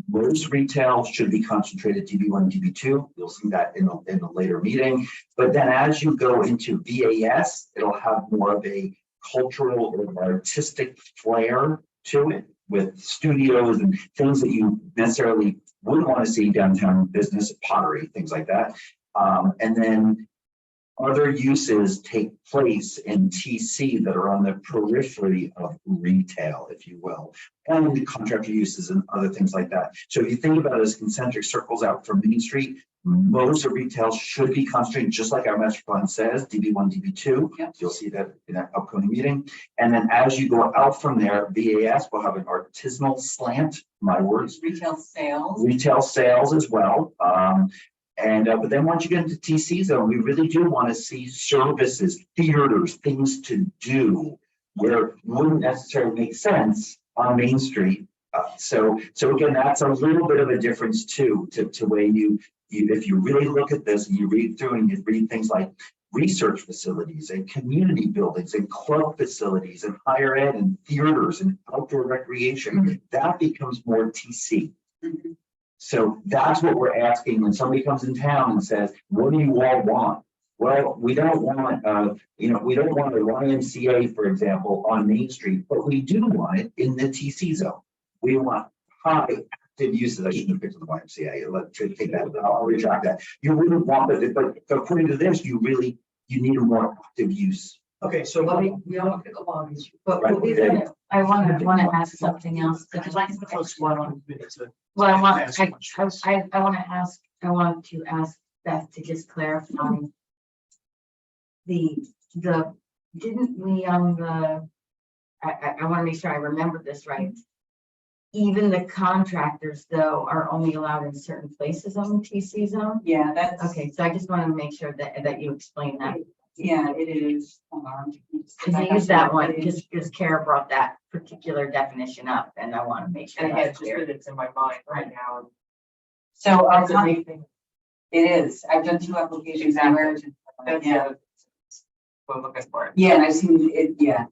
Most retail should be concentrated DB1 and DB2. You'll see that in a later meeting. But then as you go into VAS, it'll have more of a cultural or artistic flair to it, with studios and things that you necessarily wouldn't want to see downtown business, pottery, things like that. And then other uses take place in TC that are on the periphery of retail, if you will, and the contractor uses and other things like that. So if you think about it as concentric circles out from Main Street, most of retail should be concentrated, just like our master plan says, DB1, DB2. Yep. You'll see that in that upcoming meeting. And then as you go out from there, VAS will have an artisanal slant, my words. Retail sales. Retail sales as well. But then once you get into TC zone, we really do want to see services, theaters, things to do where it wouldn't necessarily make sense on Main Street So again, that's a little bit of a difference too, to way if you really look at this and you read through and you read things like research facilities and community buildings and club facilities and higher ed and theaters and outdoor recreation, that becomes more TC. So that's what we're asking when somebody comes in town and says, what do you all want? Well, we don't want, we don't want a YMCA, for example, on Main Street, but we do want it in the TC zone. We want high active uses. I shouldn't have picked the YMCA. Let's take that. I'll retract that. You wouldn't want, but according to this, you need a more active use. Okay, so let me, We all pickleball issue, but Right. we Yeah. I want to ask something else. because I think the folks want on the minutes. Well, I want Ask to questions. ask Beth to just clarify. Didn't we on the, I want to make sure I remember this right. Even the contractors though are only allowed in certain places on the TC zone? Yeah, that's, Okay, so I just want to make sure that you explain that. yeah, it is. Hold on. Because I use that one, just because Kara brought that particular definition up and I want to make sure And again, that's just clear. that it's in my mind right now. So our, It's a big thing. it is, I've done 2 applications. where- That's Yeah. We're looking for it. Yeah, and I've seen it, yeah.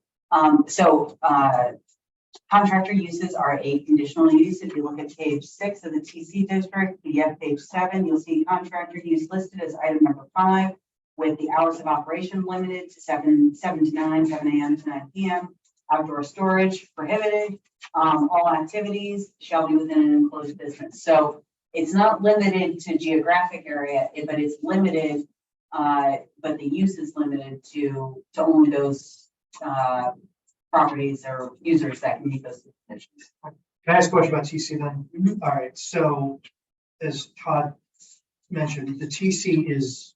Contractor uses are a conditional use. If you look at page 6 of the TC district, you have page 7, you'll see contractor use listed as item number 5 with the hours of operation limited to 7 to 9, 7 a.m. to 9 p.m. Outdoor storage prohibited. All activities shall be within an enclosed business. So it's not limited to geographic area, but it's limited, but the use is limited to only those properties or users that can meet those conditions. Can I ask a question about TC then? Mhm. All right, so as Todd mentioned, the TC is,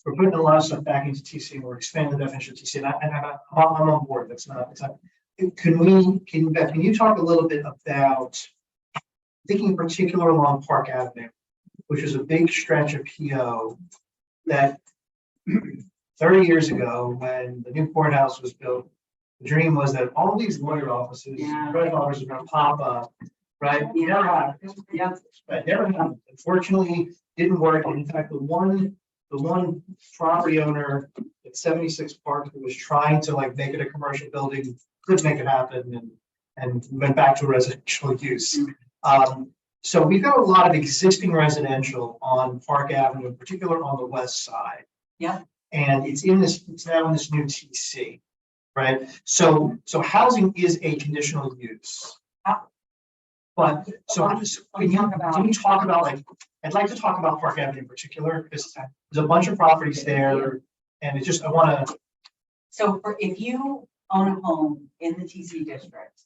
we're putting a lot of stuff back into TC, we're expanding the definition of TC, and I'm on board, that's not, can you talk a little bit about, thinking in particular along Park Avenue, which is a big stretch of PO that 30 years ago, when the new courthouse was built, the dream was that all these lawyer offices, Yeah. judge offices are gonna pop up, right? Yeah. Never happened. Yep. Right, never happened. Unfortunately, didn't work. And in fact, the one property owner at 76 Park who was trying to like make it a commercial building, couldn't make it happen and went back to residential use. So we've got a lot of existing residential on Park Avenue, in particular on the west side. Yeah. And it's now in this new TC, right? So housing is a conditional use. But so can you talk about like, I'd like to talk about Park Avenue in particular, because there's a bunch of properties there. And it's just, I want to, So if you own a home in the TC district,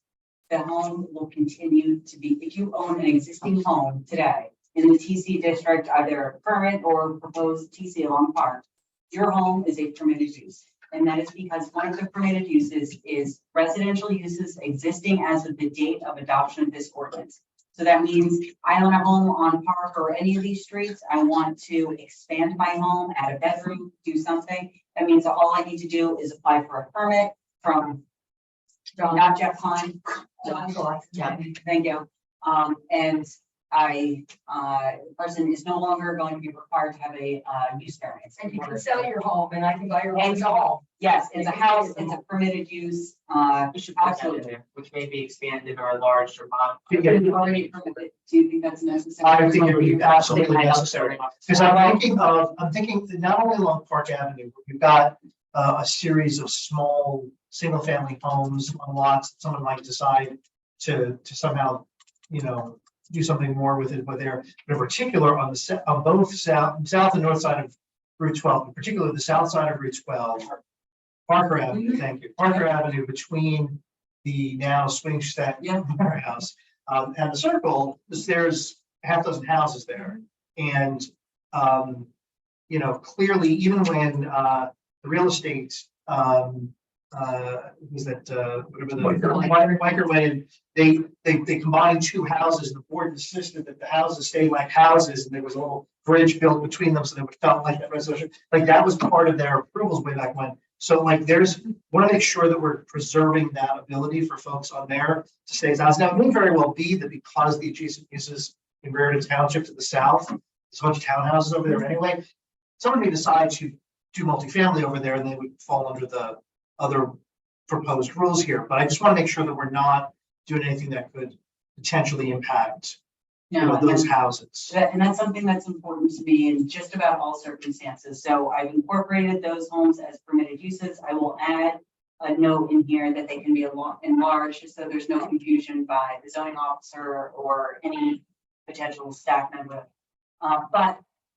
the home will continue to be, if you own an existing home today in the TC district, either current or proposed TC along Park, your home is a permitted use. And that is because one of the permitted uses is residential uses existing as of the date of adoption of this ordinance. So that means I own a home on Park or any of these streets. I want to expand my home, add a bedroom, do something. That means that all I need to do is apply for a permit from not Jeff Klein. Yeah, thank you. And person is no longer going to be required to have a use variance. And you can sell your home and I can buy your home. And all, yes, it's a house, it's a permitted use, We should put that in there, which may be expanded or enlarged or modified. Yeah. already permitted. Do you think that's necessary? I think it would be absolutely I don't- necessary. Because I'm thinking that not only along Park Avenue, but we've got a series of small, single-family homes on lots that someone might decide to somehow, do something more with it, but in particular on both south and north side of Route 12, in particular the south side of Route 12, Parker Avenue, thank you, Parker Avenue between the now swing set house and the circle, there's a half dozen houses there. And, clearly, even when the real estate, was that, whatever the Biker Way, they combined two houses, and the board insisted that the houses stay like houses, and there was a little bridge built between them, so they would felt like that resolution. Like that was part of their approvals way back when. So like want to make sure that we're preserving that ability for folks on there to stay as now. It may very well be that because the adjacent uses in Raritan Township to the south, there's a bunch of townhouses over there anyway. Someone may decide to do multifamily over there and they would fall under the other proposed rules here. But I just want to make sure that we're not doing anything that could potentially impact those houses. And that's something that's important to me in just about all circumstances. So I've incorporated those homes as permitted uses. I will add a note in here that they can be enlarged, so there's no confusion by the zoning officer or any potential staff member.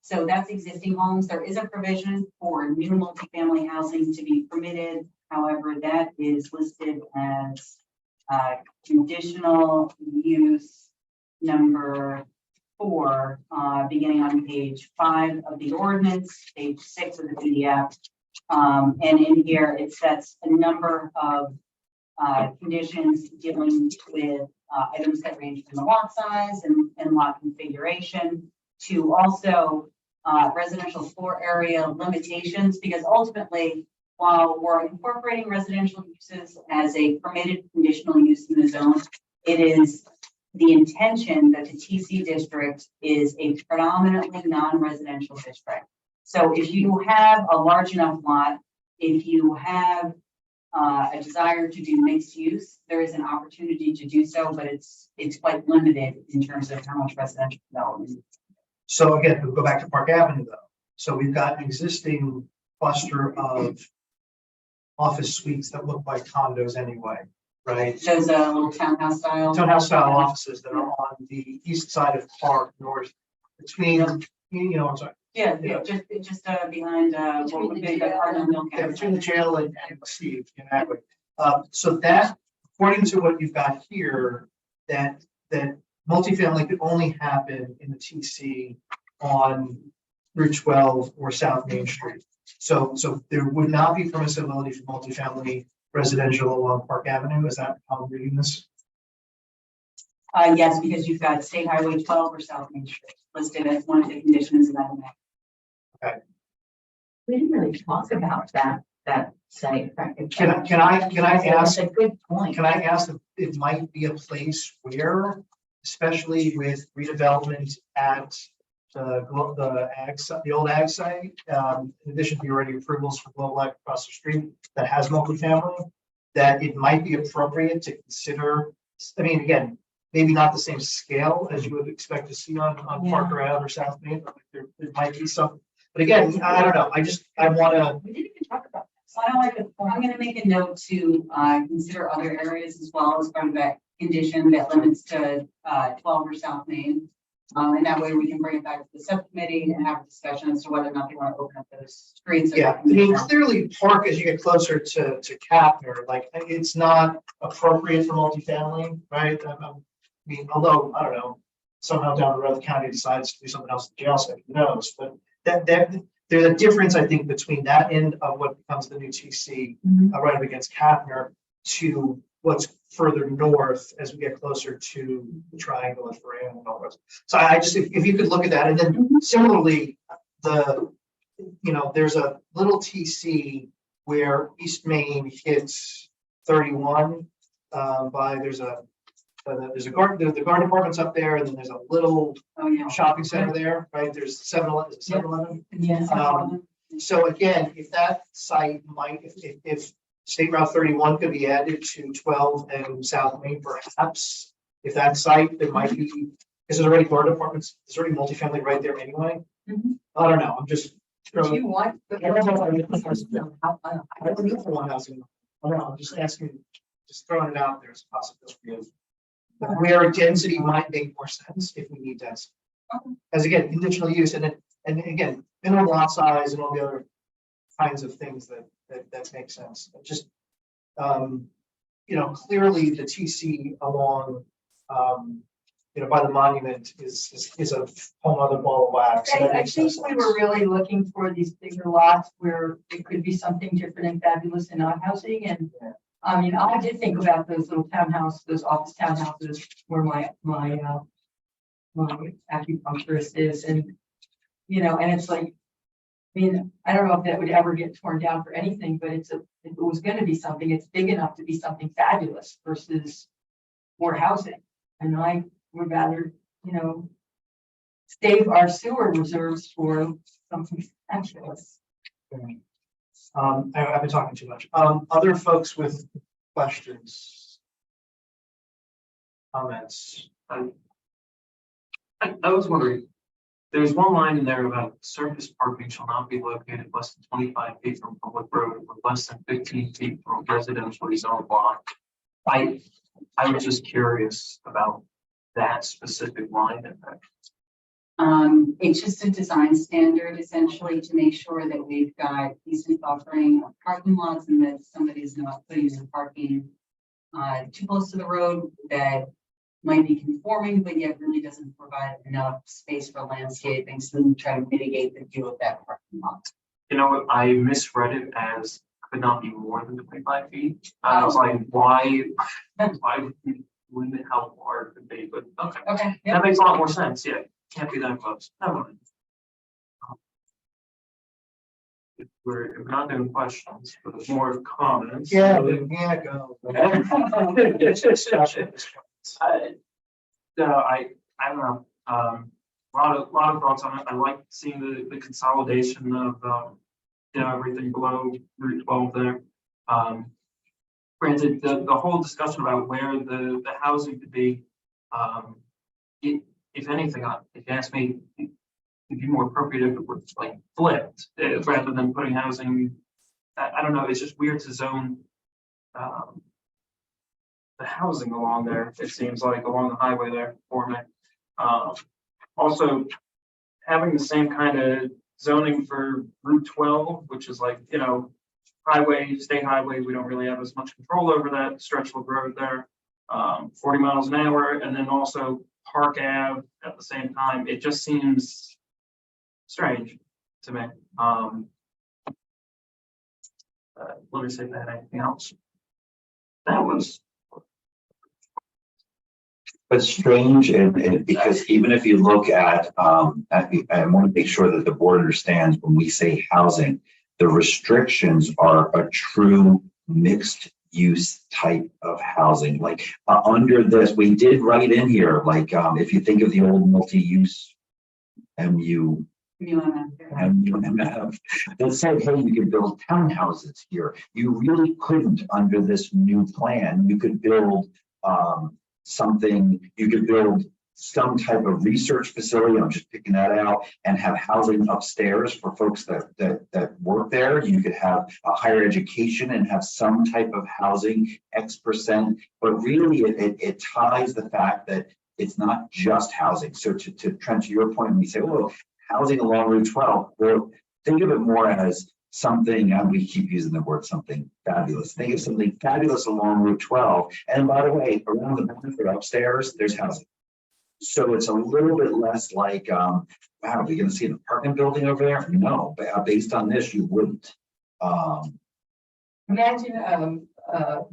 So that's existing homes. There is a provision for new multifamily housing to be permitted. However, that is listed as conditional use number 4, beginning on page 5 of the ordinance, page 6 of the PDF. And in here, it sets a number of conditions dealing with items that range from the lot size and lot configuration to also residential floor area limitations, because ultimately, while we're incorporating residential uses as a permitted conditional use in the zone, it is the intention that the TC district is a predominantly non-residential district. So if you have a large enough lot, if you have a desire to do mixed use, there is an opportunity to do so, but it's quite limited in terms of how much residential development. So again, we'll go back to Park Avenue though. So we've got an existing cluster of office suites that look like condos anyway, right? Those little townhouse style. Townhouse style offices that are on the east side of Park North between, I'm sorry. Yeah, just behind what would be the Cardinal Mill Yeah, campus. between the jail and Steve, exactly. So that, according to what you've got here, that multifamily could only happen in the TC on Route 12 or South Main Street. So there would not be permissibility for multifamily residential along Park Avenue. Is that how I'm reading this? Yes, because you've got State Highway 12 or South Main Street listed as one of the conditions in that amendment. We didn't really talk about that site. Can I ask? That's a good point. Can I ask if it might be a place where, especially with redevelopment at the old ag site, in addition to already approvals for Global Ag across the street that has multifamily, that it might be appropriate to consider, I mean, again, maybe not the same scale as you would expect to see on Parker Ave or South Main, but there might be some. But again, I don't know. I want to. We didn't even talk about that. So I'm going to make a note to consider other areas as well as part of that condition that limits to 12 or South Main. And that way we can bring it back to the subcommittee and have a discussion as to whether or not they want to open up those streets. Yeah, I mean, clearly Park, as you get closer to Kapner, like it's not appropriate for multifamily, right? I mean, although, I don't know, somehow down the road, the county decides to do something else in jail site, who knows? But there's a difference, I think, between that end of what becomes the new TC right up against Kapner to what's further north as we get closer to the triangle and Ferrand and all those. So I just, if you could look at that, and then similarly, there's a little TC where East Main hits 31 there's a garden, the garden apartments up there, and then there's a little shopping center there, right? There's 7-Eleven. Yes. So again, if that site might, if State Route 31 could be added to 12 and South Main, perhaps, if that site, there might be, because there's already garden apartments, there's already multifamily right there anyway. I don't know, I'm just. If you want. I don't know for one housing. I don't know, I'm just asking, just throwing it out there as a possibility of where density might make more sense if we need density. As again, conditional use, and again, minimum lot size and all the other kinds of things that make sense. But just clearly the TC along by the monument is a whole other ball of wax. So that I makes no think we sense. were really looking for these bigger lots where it could be something different and fabulous and not housing. And I mean, I did think about those little townhouses, those office townhouses where my acupuncturist is, and and it's like I mean, I don't know if that would ever get torn down for anything, but if it was gonna be something, it's big enough to be something fabulous versus more housing. And I would rather, save our sewer reserves for something fabulous. I've been talking too much. Other folks with questions? Comments? I was wondering, there's one line in there about surface parking shall not be located less than 25 feet from public road or less than 15 feet from residential zone block. I was just curious about that specific line in there. It's just a design standard essentially to make sure that we've got decent buffering of parking lots and that somebody's not putting their parking too close to the road that might be conforming, but yet really doesn't provide enough space for landscaping, so we try to mitigate the view of that parking lot. You know, I misread it as could not be more than 25 feet. I was like, why would you limit how far it could be? But okay, Okay. that makes a lot more sense. Yeah, can't be that close. Never mind. If we're not doing questions, but more comments. Go. I don't know. A lot of thoughts on it. I like seeing the consolidation of everything below Route 12 there. Granted, the whole discussion about where the housing could be, if anything, if you ask me, it'd be more appropriate if it was like flipped rather than putting housing. I don't know. It's just weird to zone the housing along there. It seems like along the highway there for me. Also, having the same kind of zoning for Route 12, which is like, highway, state highway, we don't really have as much control over that stretch of road there. 40 miles an hour, and then also Park Ave at the same time. It just seems strange to me. Let me see if I had anything else. That was. But strange, and because even if you look at, I want to make sure that the board understands when we say housing, the restrictions are a true mixed use type of housing. Like under this, we did write in here, like if you think of the old multi-use MU. That said, hey, you can build townhouses here. You really couldn't under this new plan. You could build you could build some type of research facility, I'm just picking that out, and have housing upstairs for folks that work there. You could have a higher education and have some type of housing X%, but really it ties the fact that it's not just housing. So to Trent, to your point, when we say, oh, housing along Route 12, well, think of it more as something, and we keep using the word something fabulous. Think of something fabulous along Route 12. And by the way, around the back or upstairs, there's housing. So it's a little bit less like, wow, are we going to see an apartment building over there? No, but based on this, you wouldn't. Imagine a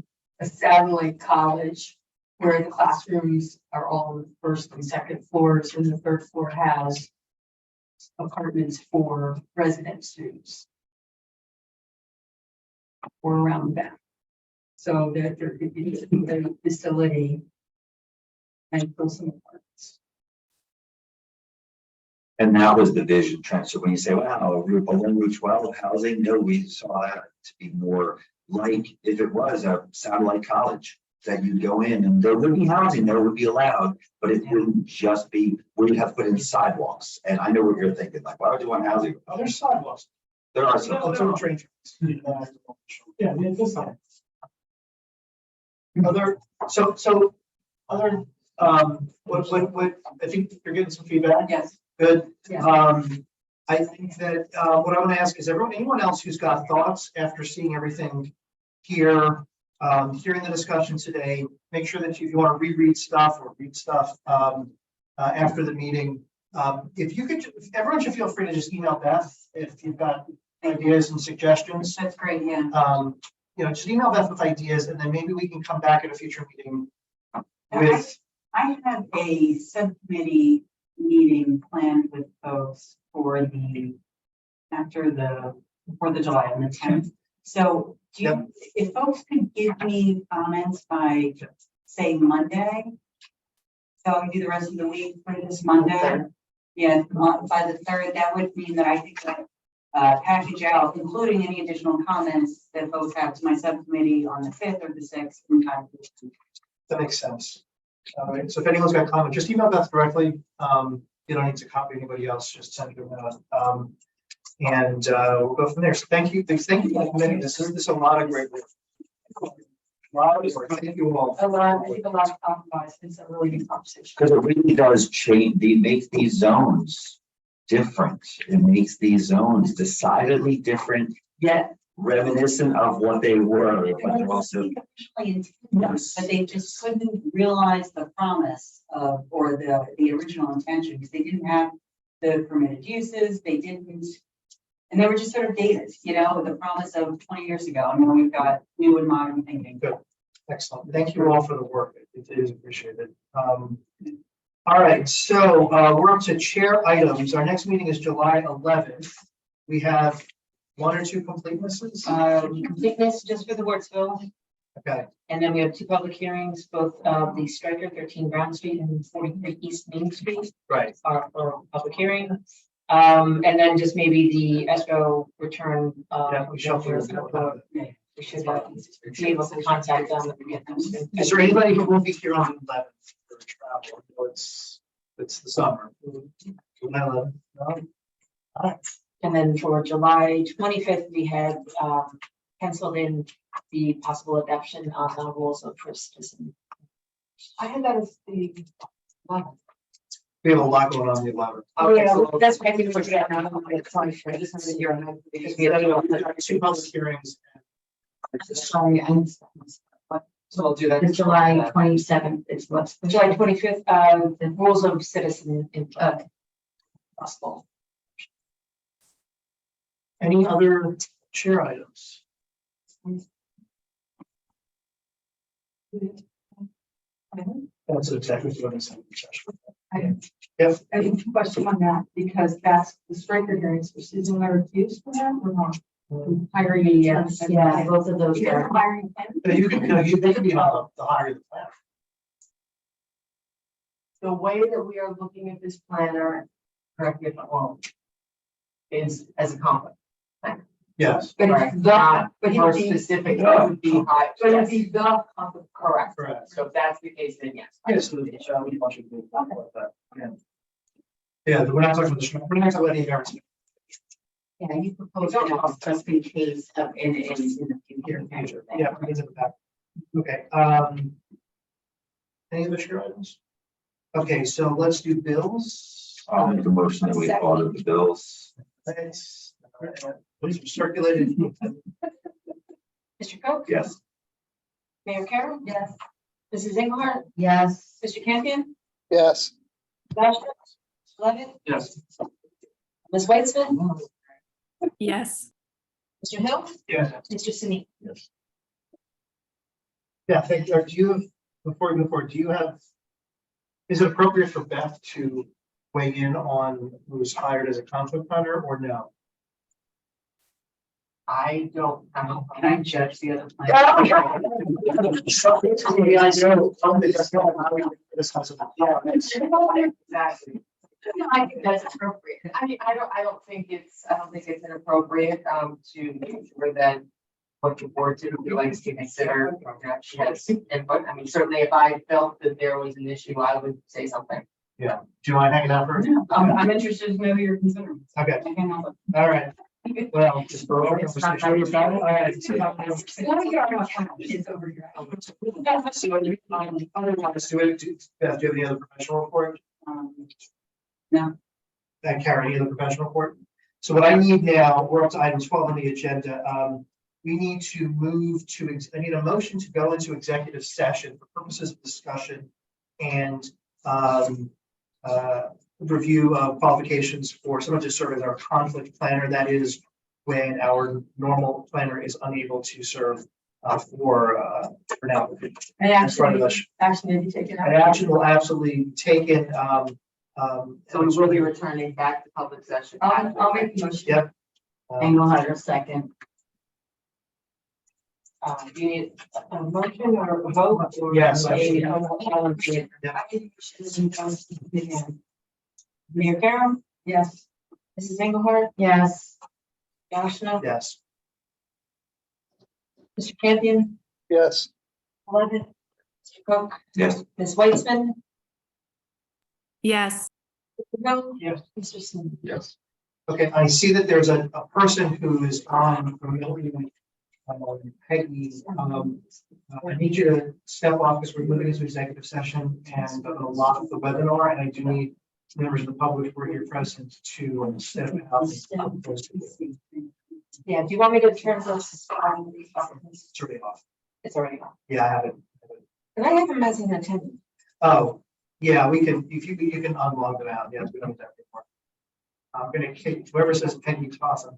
satellite college where the classrooms are all on the first and second floors, and the third floor has apartments for resident students. Or around the back. So that there could be a facility and put some apartments. And that was the vision, Trent. So when you say, wow, along Route 12 housing, no, we saw that to be more like if it was a satellite college that you'd go in and there would be housing, there would be allowed, but it wouldn't just be, we'd have put in sidewalks. And I know what you're thinking, like, why would you want housing? Oh, there's sidewalks. There are It's some. on train tracks. Yeah, it's a sign. Other, other, what, I think you're getting some feedback. Yes. Good. Yeah. I think that, what I want to ask is anyone else who's got thoughts after seeing everything here, hearing the discussion today, make sure that if you want to reread stuff or read stuff, after the meeting, if you could, everyone should feel free to just email Beth if you've got ideas and suggestions. That's great, yeah. Just email Beth with ideas, and then maybe we can come back at a future meeting with. I have a subcommittee meeting planned with folks for the after the Fourth of July on the 10th. So do you, if folks could give me comments by, say, Monday? So I can do the rest of the week for this Monday. Yeah, by the 3rd, that would mean that I could package out, including any additional comments that folks have to my subcommittee on the 5th or the 6th. in time. That makes sense. All right, so if anyone's got a comment, just email Beth directly. You don't need to copy anybody else, just send it out. And we'll go from there. So thank you. Thank you for the committee. This is a lot of great work. Thank you all. I think a lot of compromise. It's a really good conversation. Because it really does change, it makes these zones different. It makes these zones decidedly different, yet reminiscent of what they were. But they're also, Yes, but they just couldn't realize the promise of, or the original intention, because they didn't have the permitted uses, they didn't, and they were just sort of dated, you know, the promise of 20 years ago. I mean, we've got new and modern thinking. Good. Excellent. Thank you all for the work. It is appreciated. All right, so we're up to chair items. Our next meeting is July 11th. We have 1 or 2 completenesses. Completeness just for the Wardsville. Okay. And then we have 2 public hearings, both the Striker 13 Brown Street and 43 East Main Street Right. are for public hearing. And then just maybe the escrow return. Yeah, we shall figure it out. We should be able to contact them. Is there anybody who won't be here on the 11th for travel? It's the summer. July 11th. No? All right. And then for July 25th, we had penciled in the possible adoption of the rules of first citizen. I had that as the. We have a lot going on the 11th. Oh, yeah, that's what I think we're getting now. It's on for this one year and a half, because we have 2 public hearings. Sorry, So I'll do that. the July 27th is what's July 25th, the rules of citizen input. Possible. Any other chair items? That's exactly what I'm saying. Yes. I have a question on that, because that's the striker hearings, which isn't there refused for that or not? Hiring a yes. Yeah, both of those. You're are- hiring him? They can be on the higher the plan. The way that we are looking at this planner, correct me if I'm wrong, is as a conflict. Yes. But Correct. it's Not but more he'd be, specific, it would be high. but it'd be the conflict. Correct. Correct. So if that's the case, then yes. Yes, so we want you to do like that. Yeah, we're not talking about we're not talking about any variance. Yeah, you proposed it just in case of in the future. Yeah, it's in the back. Okay, any other chair items? Okay, so let's do bills. I'll make a motion that we audit the bills. Thanks. Please circulate it. Mr. Coe? Yes. Mayor Carroll? Yes. Mrs. Engelhardt? Yes. Mr. Campion? Yes. Bashford? Levitt? Yes. Ms. Weitzman? Yes. Mr. Hill? Yeah. Mr. Sneak? Yeah, thank you. Do you have, before we move forward, do you have, is it appropriate for Beth to weigh in on who was hired as a conflict planner or no? I don't, Can I judge the other plan? exactly. I think that's appropriate. I mean, I don't think it's inappropriate, to make sure that what the board typically likes to consider, has input. I mean, certainly if I felt that there was an issue, I would say something. Yeah. Do you mind hanging out for? I'm interested to know what you're considering. Okay, I can help. all right. Well, just for our It's not conversation. that- All right. It's over here. So, otherwise, do you have any other professional report? No. And Karen, any other professional report? So what I need now, we're up to item 12 on the agenda. We need to move to, I need a motion to go into executive session for purposes of discussion and review of qualifications for someone to serve as our conflict planner. That is when our normal planner is unable to serve for now. And In front of us. action may be taken. And action will absolutely be taken. So we will be returning back to public session. I'll make the motion. Yep. Engelhardt, second. Do you need a motion or a vote? Or- Yes, Amy, absolutely. all in favor? Yeah. Mayor Carroll, Yes. Mrs. Engelhardt, Yes. Josh, no, Yes. Mr. Campion, Yes. 11, Mr. Cook, Yes. Ms. Weitzman, Yes. Mr. Bell, Yes. Mr. Singh. Yes. Okay, I see that there's a person who is on remotely. Peggy, I need you to step off because we're moving into executive session and lock the webinar, and I do need members of the public who are here present to step out. Yeah, do you want me to turn this? It's already off. It's already on. Yeah, I have it. And I have them as an attendant. Oh, yeah, we can, if you can unlog them out. Yes, we don't have that anymore. I'm gonna kick whoever says Peggy toss them.